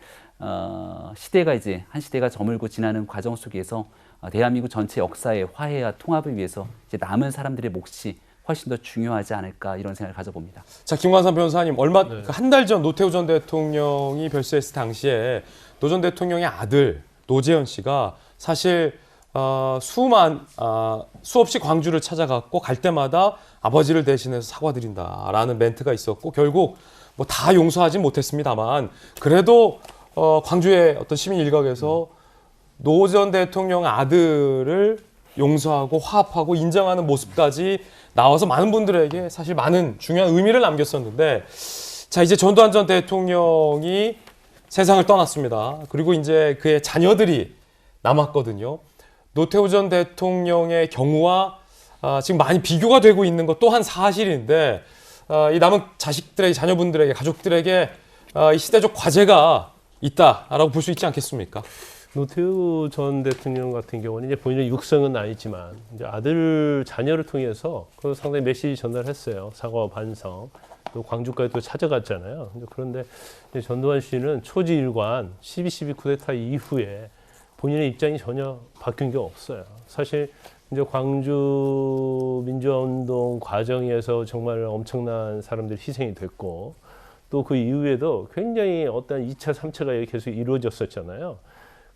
시대가 이제 한 시대가 저물고 지나는 과정 속에서 대한민국 전체 역사의 화해와 통합을 위해서 이제 남은 사람들의 몫이 훨씬 더 중요하지 않을까 이런 생각을 가져봅니다. 자, 김관삼 변호사님, 한 달 전 노태우 전 대통령이 별세했을 당시에 노 전 대통령의 아들 노재현 씨가 사실 수없이 광주를 찾아갔고 갈 때마다 아버지를 대신해서 사과드린다라는 멘트가 있었고 결국 뭐 다 용서하진 못했습니다만 그래도 광주의 어떤 시민 일각에서 노 전 대통령 아들을 용서하고 화합하고 인정하는 모습까지 나와서 많은 분들에게 사실 많은 중요한 의미를 남겼었는데 자, 이제 전두환 전 대통령이 세상을 떠났습니다. 그리고 이제 그의 자녀들이 남았거든요. 노태우 전 대통령의 경우와 지금 많이 비교가 되고 있는 것 또한 사실인데 이 남은 자식들에게, 자녀분들에게, 가족들에게 이 시대적 과제가 있다라고 볼 수 있지 않겠습니까? 노태우 전 대통령 같은 경우는 이제 본인의 육성은 아니지만 이제 아들 자녀를 통해서 그 상당히 메시지 전달했어요. 사과와 반성. 또 광주까지 또 찾아갔잖아요. 그런데 이제 전두환 씨는 초지일관 12.12 쿠데타 이후에 본인의 입장이 전혀 바뀐 게 없어요. 사실 이제 광주 민주화운동 과정에서 정말 엄청난 사람들이 희생이 됐고 또 그 이후에도 굉장히 어떤 2차, 3차가 계속 이루어졌었잖아요.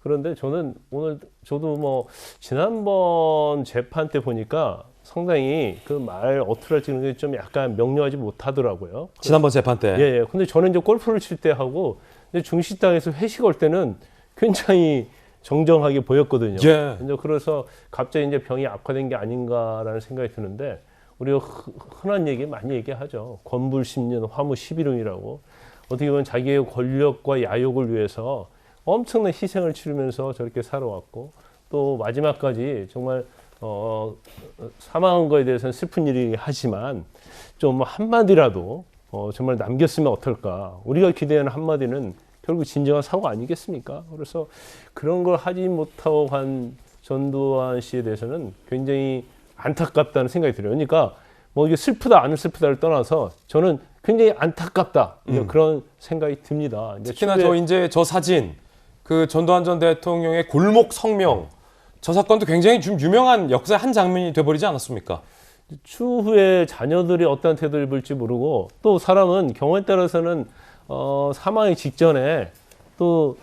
그런데 저는 오늘 저도 뭐 지난번 재판 때 보니까 상당히 그 말 어투랄지 그런 게 좀 약간 명료하지 못하더라고요. 지난번 재판 때. 예. 근데 저는 이제 골프를 칠 때 하고 중식당에서 회식 올 때는 굉장히 정정하게 보였거든요. 예. 이제 그래서 갑자기 이제 병이 악화된 게 아닌가라는 생각이 드는데 우리가 흔한 얘기 많이 얘기하죠. 권불 10년, 화무 11응이라고. 어떻게 보면 자기의 권력과 야욕을 위해서 엄청난 희생을 치르면서 저렇게 살아왔고 또 마지막까지 정말 사망한 거에 대해서는 슬픈 일이 하지만 좀 한마디라도 정말 남겼으면 어떨까. 우리가 기대하는 한마디는 결국 진정한 사과 아니겠습니까? 그래서 그런 걸 하지 못하고 간 전두환 씨에 대해서는 굉장히 안타깝다는 생각이 들어요. 그러니까 뭐 이게 슬프다 안 슬프다를 떠나서 저는 굉장히 안타깝다 그런 생각이 듭니다. 특히나 저 사진 그 전두환 전 대통령의 골목 성명 저 사건도 굉장히 좀 유명한 역사의 한 장면이 돼버리지 않았습니까? 추후에 자녀들이 어떤 태도를 볼지 모르고 또 사람은 경우에 따라서는 사망의 직전에 또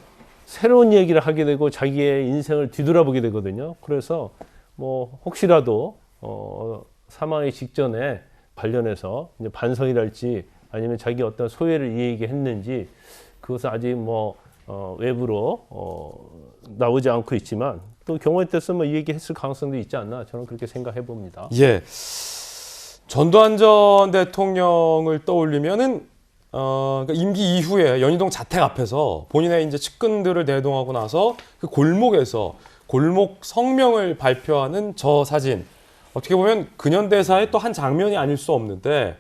새로운 얘기를 하게 되고 자기의 인생을 뒤돌아보게 되거든요. 그래서 뭐 혹시라도 사망의 직전에 관련해서 이제 반성이랄지 아니면 자기 어떤 소회를 얘기했는지 그것은 아직 외부로 나오지 않고 있지만 또 경우에 따라서 이 얘기했을 가능성도 있지 않나 저는 그렇게 생각해 봅니다. 예. 전두환 전 대통령을 떠올리면은 그러니까 임기 이후에 연희동 자택 앞에서 본인의 이제 측근들을 대동하고 나서 그 골목에서 골목 성명을 발표하는 저 사진. 어떻게 보면 근현대사의 또 한 장면이 아닐 수 없는데,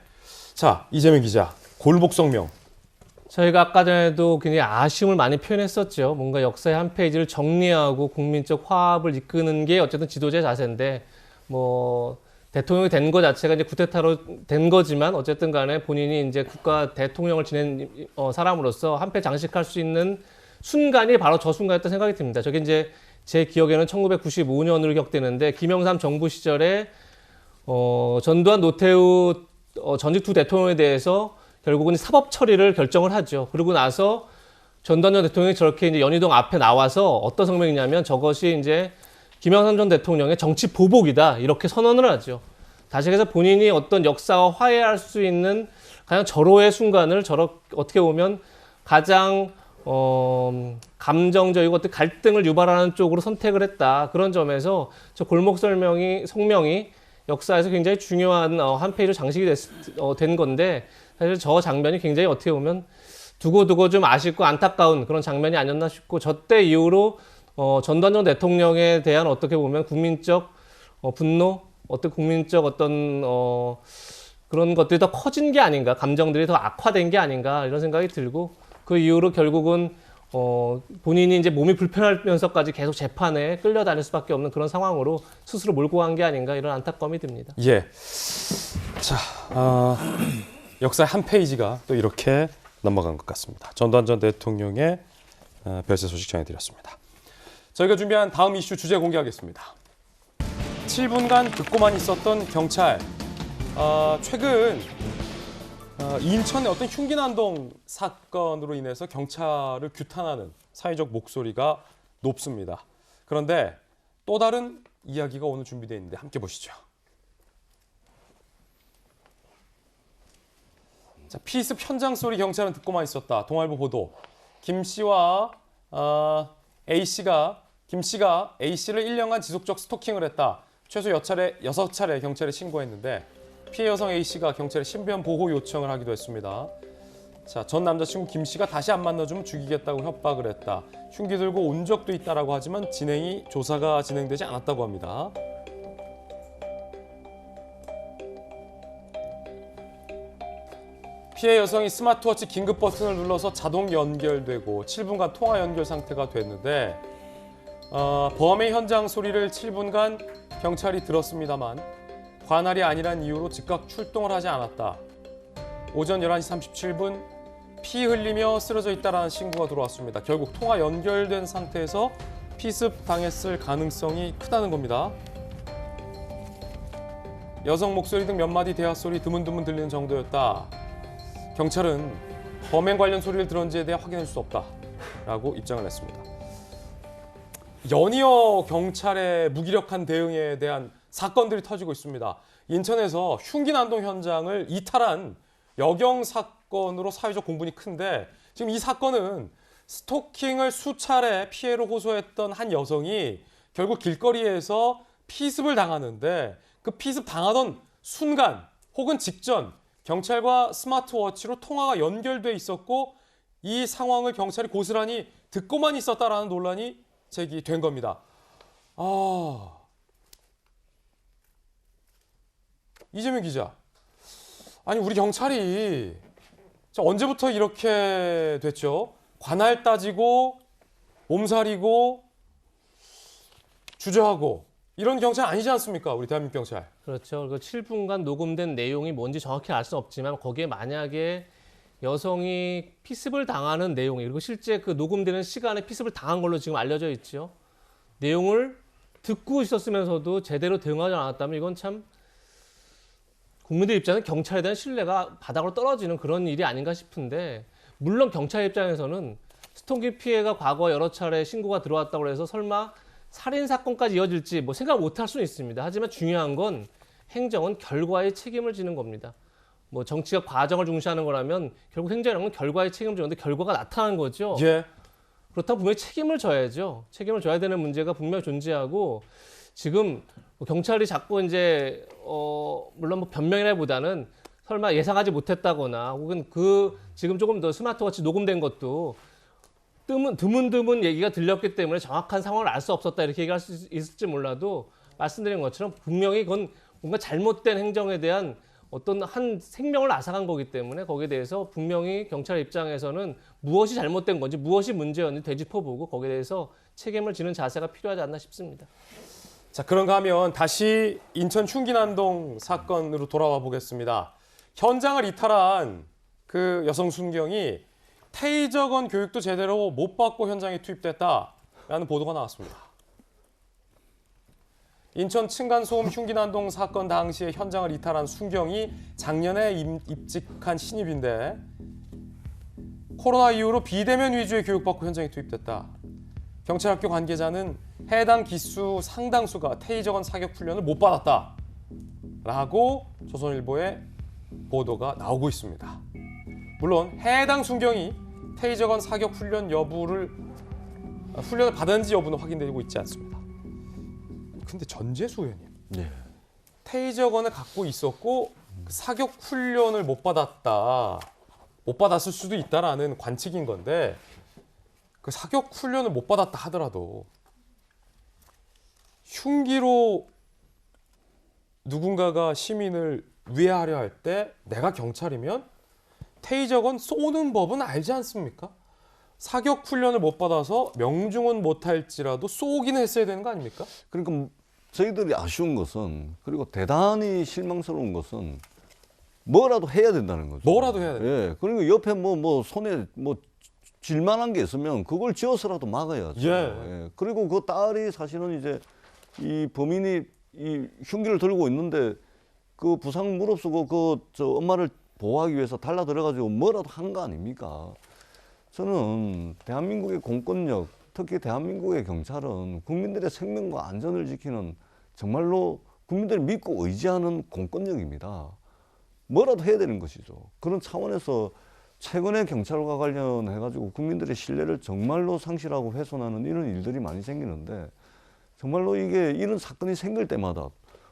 자, 이재명 기자, 골목 성명. 저희가 아까 전에도 굉장히 아쉬움을 많이 표현했었죠. 뭔가 역사의 한 페이지를 정리하고 국민적 화합을 이끄는 게 어쨌든 지도자의 자세인데, 대통령이 된 거 자체가 이제 쿠데타로 된 거지만 어쨌든 간에 본인이 이제 국가 대통령을 지낸 사람으로서 한패 장식할 수 있는 순간이 바로 저 순간이었던 생각이 듭니다. 저게 이제 제 기억에는 1995년으로 기억되는데 김영삼 정부 시절에 전두환 노태우 전직 두 대통령에 대해서 결국은 사법 처리를 결정을 하죠. 그러고 나서 전두환 전 대통령이 저렇게 이제 연희동 앞에 나와서 어떤 성명이냐면 저것이 이제 김영삼 전 대통령의 정치 보복이다 이렇게 선언을 하죠. 다시 해서 본인이 어떤 역사와 화해할 수 있는 가장 절호의 순간을 어떻게 보면 가장 감정적이고 어떤 갈등을 유발하는 쪽으로 선택을 했다. 그런 점에서 저 골목 성명이 역사에서 굉장히 중요한 한 페이지로 장식이 된 건데 사실 저 장면이 굉장히 어떻게 보면 두고두고 좀 아쉽고 안타까운 그런 장면이 아니었나 싶고 저때 이후로 전두환 전 대통령에 대한 어떻게 보면 국민적 분노, 어떤 국민적 어떤 그런 것들이 더 커진 게 아닌가, 감정들이 더 악화된 게 아닌가 이런 생각이 들고 그 이후로 결국은 본인이 이제 몸이 불편하면서까지 계속 재판에 끌려다닐 수밖에 없는 그런 상황으로 스스로 몰고 간 게 아닌가 이런 안타까움이 듭니다. 예. 자, 역사의 한 페이지가 또 이렇게 넘어간 것 같습니다. 전두환 전 대통령의 별세 소식 전해드렸습니다. 저희가 준비한 다음 이슈 주제 공개하겠습니다. 7분간 듣고만 있었던 경찰. 최근 인천의 어떤 흉기난동 사건으로 인해서 경찰을 규탄하는 사회적 목소리가 높습니다. 그런데 또 다른 이야기가 오늘 준비되어 있는데 함께 보시죠. 자, 피습 현장 소리 경찰은 듣고만 있었다. 동아일보 보도. 김 씨가 A씨를 1년간 지속적 스토킹을 했다. 최소 6차례 경찰에 신고했는데 피해 여성 A씨가 경찰에 신변 보호 요청을 하기도 했습니다. 자, 전 남자친구 김 씨가 다시 안 만나주면 죽이겠다고 협박을 했다. 흉기 들고 온 적도 있다라고 하지만 조사가 진행되지 않았다고 합니다. 피해 여성이 스마트워치 긴급 버튼을 눌러서 자동 연결되고 7분간 통화 연결 상태가 됐는데 범행 현장 소리를 7분간 경찰이 들었습니다만 관할이 아니란 이유로 즉각 출동을 하지 않았다. 오전 11시 37분 피 흘리며 쓰러져 있다라는 신고가 들어왔습니다. 결국 통화 연결된 상태에서 피습 당했을 가능성이 크다는 겁니다. 여성 목소리 등 몇 마디 대화 소리 드문드문 들리는 정도였다. 경찰은 범행 관련 소리를 들었는지에 대해 확인할 수 없다라고 입장을 냈습니다. 연이어 경찰의 무기력한 대응에 대한 사건들이 터지고 있습니다. 인천에서 흉기난동 현장을 이탈한 여경 사건으로 사회적 공분이 큰데 지금 이 사건은 스토킹을 수차례 피해로 호소했던 한 여성이 결국 길거리에서 피습을 당하는데 그 피습 당하던 순간 혹은 직전 경찰과 스마트워치로 통화가 연결돼 있었고 이 상황을 경찰이 고스란히 듣고만 있었다라는 논란이 제기된 겁니다. 이재명 기자, 아니 우리 경찰이 언제부터 이렇게 됐죠? 관할 따지고 몸살이고 주저하고 이런 경찰 아니지 않습니까? 우리 대한민국 경찰. 그렇죠. 그 7분간 녹음된 내용이 뭔지 정확히 알 수는 없지만 거기에 만약에 여성이 피습을 당하는 내용이 그리고 실제 그 녹음되는 시간에 피습을 당한 걸로 지금 알려져 있죠. 내용을 듣고 있었으면서도 제대로 대응하지 않았다면 이건 참 국민들 입장에서 경찰에 대한 신뢰가 바닥으로 떨어지는 그런 일이 아닌가 싶은데 물론 경찰 입장에서는 스토킹 피해가 과거 여러 차례 신고가 들어왔다고 해서 설마 살인 사건까지 이어질지 뭐 생각 못할 수는 있습니다. 하지만 중요한 건 행정은 결과에 책임을 지는 겁니다. 뭐 정치가 과정을 중시하는 거라면 결국 행정이라는 건 결과에 책임을 지는데 결과가 나타난 거죠. 예. 그렇다고 분명히 책임을 져야죠. 책임을 져야 되는 문제가 분명히 존재하고 지금 경찰이 자꾸 이제 물론 뭐 변명이라기보다는 설마 예상하지 못했다거나 혹은 그 지금 조금 더 스마트워치 녹음된 것도 드문드문 얘기가 들렸기 때문에 정확한 상황을 알 수 없었다 이렇게 얘기할 수 있을지 몰라도 말씀드린 것처럼 분명히 그건 뭔가 잘못된 행정에 대한 어떤 한 생명을 앗아간 거기 때문에 거기에 대해서 분명히 경찰 입장에서는 무엇이 잘못된 건지 무엇이 문제였는지 되짚어보고 거기에 대해서 책임을 지는 자세가 필요하지 않나 싶습니다. 자, 그런가 하면 다시 인천 흉기난동 사건으로 돌아와 보겠습니다. 현장을 이탈한 그 여성 순경이 테이저건 교육도 제대로 못 받고 현장에 투입됐다라는 보도가 나왔습니다. 인천 층간소음 흉기난동 사건 당시에 현장을 이탈한 순경이 작년에 입직한 신입인데 코로나 이후로 비대면 위주의 교육받고 현장에 투입됐다. 경찰학교 관계자는 해당 기수 상당수가 테이저건 사격 훈련을 못 받았다라고 조선일보에 보도가 나오고 있습니다. 물론 해당 순경이 테이저건 사격 훈련을 받았는지 여부는 확인되고 있지 않습니다. 근데 전재수 의원님, 네. 테이저건을 갖고 있었고 사격 훈련을 못 받았을 수도 있다라는 관측인 건데 그 사격 훈련을 못 받았다 하더라도 흉기로 누군가가 시민을 위해하려 할 때 내가 경찰이면 테이저건 쏘는 법은 알지 않습니까? 사격 훈련을 못 받아서 명중은 못할지라도 쏘기는 했어야 되는 거 아닙니까? 그러니까 저희들이 아쉬운 것은 그리고 대단히 실망스러운 것은 뭐라도 해야 된다는 거죠. 뭐라도 해야 된다. 예. 그리고 옆에 뭐 손에 뭐 쥘만한 게 있으면 그걸 쥐어서라도 막아야죠. 예. 그리고 그 딸이 사실은 이제 이 범인이 이 흉기를 들고 있는데 그 부상 무릅쓰고 저 엄마를 보호하기 위해서 달라들어가지고 뭐라도 한 거 아닙니까? 저는 대한민국의 공권력, 특히 대한민국의 경찰은 국민들의 생명과 안전을 지키는 정말로 국민들이 믿고 의지하는 공권력입니다. 뭐라도 해야 되는 것이죠. 그런 차원에서 최근에 경찰과 관련해가지고 국민들의 신뢰를 정말로 상실하고 훼손하는 이런 일들이 많이 생기는데 정말로 이게 이런 사건이 생길 때마다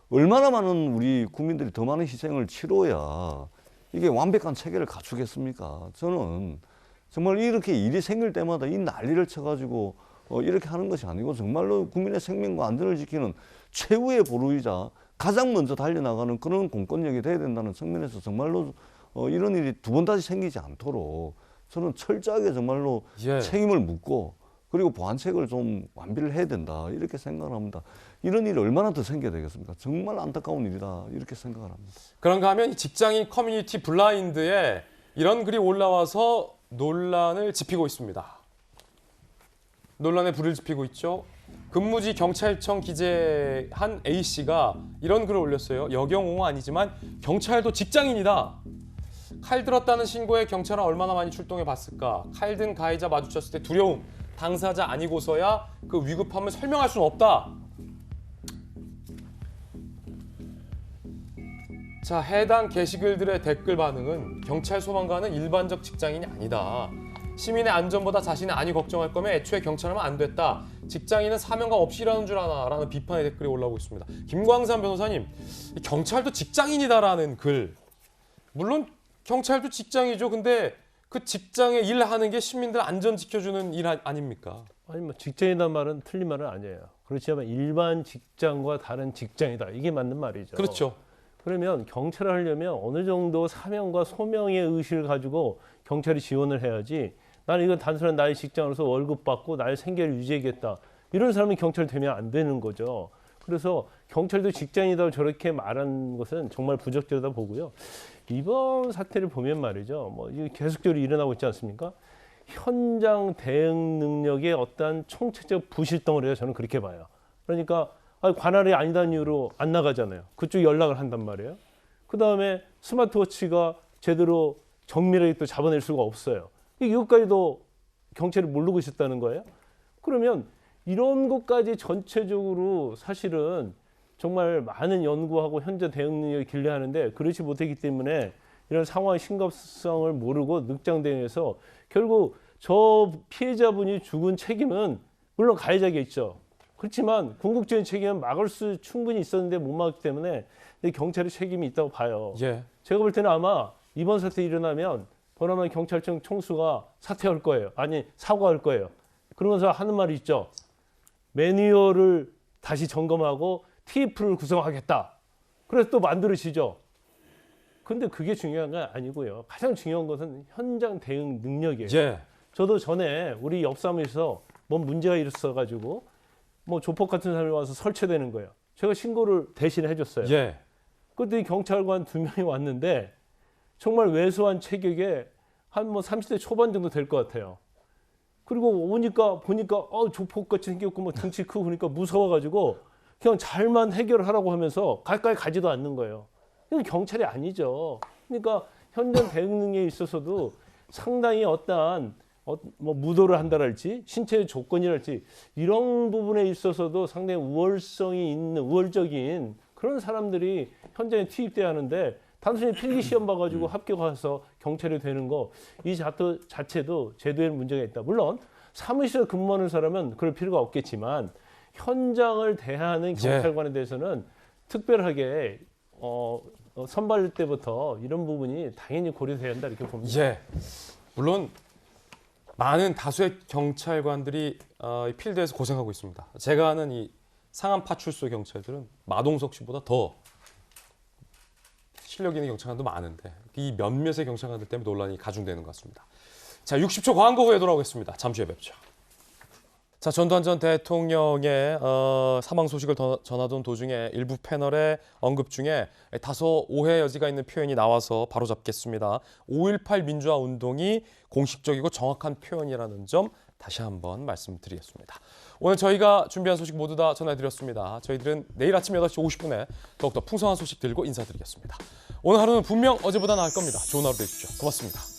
얼마나 많은 우리 국민들이 더 많은 희생을 치러야 이게 완벽한 체계를 갖추겠습니까? 저는 정말 이렇게 일이 생길 때마다 이 난리를 쳐가지고 이렇게 하는 것이 아니고 정말로 국민의 생명과 안전을 지키는 최후의 보루이자 가장 먼저 달려나가는 그런 공권력이 돼야 된다는 측면에서 정말로 이런 일이 두 번 다시 생기지 않도록 저는 철저하게 정말로 책임을 묻고 그리고 보완책을 좀 완비를 해야 된다 이렇게 생각을 합니다. 이런 일이 얼마나 더 생겨야 되겠습니까? 정말 안타까운 일이다 이렇게 생각을 합니다. 그런가 하면 이 직장인 커뮤니티 블라인드에 이런 글이 올라와서 논란을 지피고 있습니다. 논란에 불을 지피고 있죠. 근무지 경찰청 기재한 A씨가 이런 글을 올렸어요. 여경옹호 아니지만 경찰도 직장인이다. 칼 들었다는 신고에 경찰은 얼마나 많이 출동해 봤을까. 칼 든 가해자 마주쳤을 때 두려움. 당사자 아니고서야 그 위급함을 설명할 수는 없다. 자, 해당 게시글들의 댓글 반응은 경찰 소방관은 일반적 직장인이 아니다. 시민의 안전보다 자신의 안위 걱정할 거면 애초에 경찰하면 안 됐다. 직장인은 사명감 없이 일하는 줄 아나 라는 비판의 댓글이 올라오고 있습니다. 김광삼 변호사님, 경찰도 직장인이다라는 글. 물론 경찰도 직장이죠. 근데 그 직장에 일하는 게 시민들 안전 지켜주는 일 아닙니까? 아니 뭐 직장이란 말은 틀린 말은 아니에요. 그렇지만 일반 직장과 다른 직장이다. 이게 맞는 말이죠. 그렇죠. 그러면 경찰을 하려면 어느 정도 사명과 소명의 의식을 가지고 경찰이 지원을 해야지 나는 이건 단순한 나의 직장으로서 월급 받고 나의 생계를 유지하겠다. 이런 사람이 경찰 되면 안 되는 거죠. 그래서 경찰도 직장이다 저렇게 말한 것은 정말 부적절하다 보고요. 이번 사태를 보면 말이죠. 뭐 이게 계속적으로 일어나고 있지 않습니까? 현장 대응 능력의 어떤 총체적 부실덩어리가 저는 그렇게 봐요. 그러니까 관할이 아니다는 이유로 안 나가잖아요. 그쪽 연락을 한단 말이에요. 그다음에 스마트워치가 제대로 정밀하게 또 잡아낼 수가 없어요. 이것까지도 경찰이 모르고 있었다는 거예요. 그러면 이런 것까지 전체적으로 사실은 정말 많은 연구하고 현재 대응 능력이 길러야 하는데 그렇지 못했기 때문에 이런 상황의 심각성을 모르고 늑장 대응해서 결국 저 피해자분이 죽은 책임은 물론 가해자겠죠. 그렇지만 궁극적인 책임은 막을 수 충분히 있었는데 못 막았기 때문에 경찰의 책임이 있다고 봐요. 예. 제가 볼 때는 아마 이번 사태 일어나면 버나만 경찰청 총수가 사퇴할 거예요. 아니 사과할 거예요. 그러면서 하는 말이 있죠. 매뉴얼을 다시 점검하고 TF를 구성하겠다. 그래서 또 만들으시죠. 근데 그게 중요한 건 아니고요. 가장 중요한 것은 현장 대응 능력이에요. 예. 저도 전에 우리 옆 사무실에서 뭔 문제가 있었어가지고 뭐 조폭 같은 사람이 와서 설치되는 거예요. 제가 신고를 대신 해줬어요. 예. 그때 경찰관 2명이 왔는데 정말 왜소한 체격에 한 뭐 30대 초반 정도 될 것 같아요. 그리고 오니까 보니까 조폭같이 생겼고 뭐 등치 크고 그러니까 무서워가지고 그냥 잘만 해결하라고 하면서 가까이 가지도 않는 거예요. 이건 경찰이 아니죠. 그러니까 현장 대응 능력에 있어서도 상당히 어떠한 뭐 무도를 한다랄지 신체의 조건이랄지 이런 부분에 있어서도 상당히 우월성이 있는 우월적인 그런 사람들이 현장에 투입돼야 하는데 단순히 필기 시험 봐가지고 합격해서 경찰이 되는 거 이 자체도 제도에 문제가 있다. 물론 사무실에 근무하는 사람은 그럴 필요가 없겠지만 현장을 대하는 경찰관에 대해서는 특별하게 선발 때부터 이런 부분이 당연히 고려돼야 한다 이렇게 봅니다. 예. 물론 많은 다수의 경찰관들이 이 필드에서 고생하고 있습니다. 제가 아는 이 상암 파출소 경찰들은 마동석 씨보다 더 실력 있는 경찰관도 많은데 이 몇몇의 경찰관들 때문에 논란이 가중되는 것 같습니다. 자, 60초 광고 후에 돌아오겠습니다. 잠시 후에 뵙죠. 자, 전두환 전 대통령의 사망 소식을 전하던 도중에 일부 패널의 언급 중에 다소 오해 여지가 있는 표현이 나와서 바로잡겠습니다. 5.18 민주화 운동이 공식적이고 정확한 표현이라는 점 다시 한번 말씀드리겠습니다. 오늘 저희가 준비한 소식 모두 다 전해드렸습니다. 저희들은 내일 아침 8시 50분에 더욱더 풍성한 소식 들고 인사드리겠습니다. 오늘 하루는 분명 어제보다 나을 겁니다. 좋은 하루 되십시오. 고맙습니다.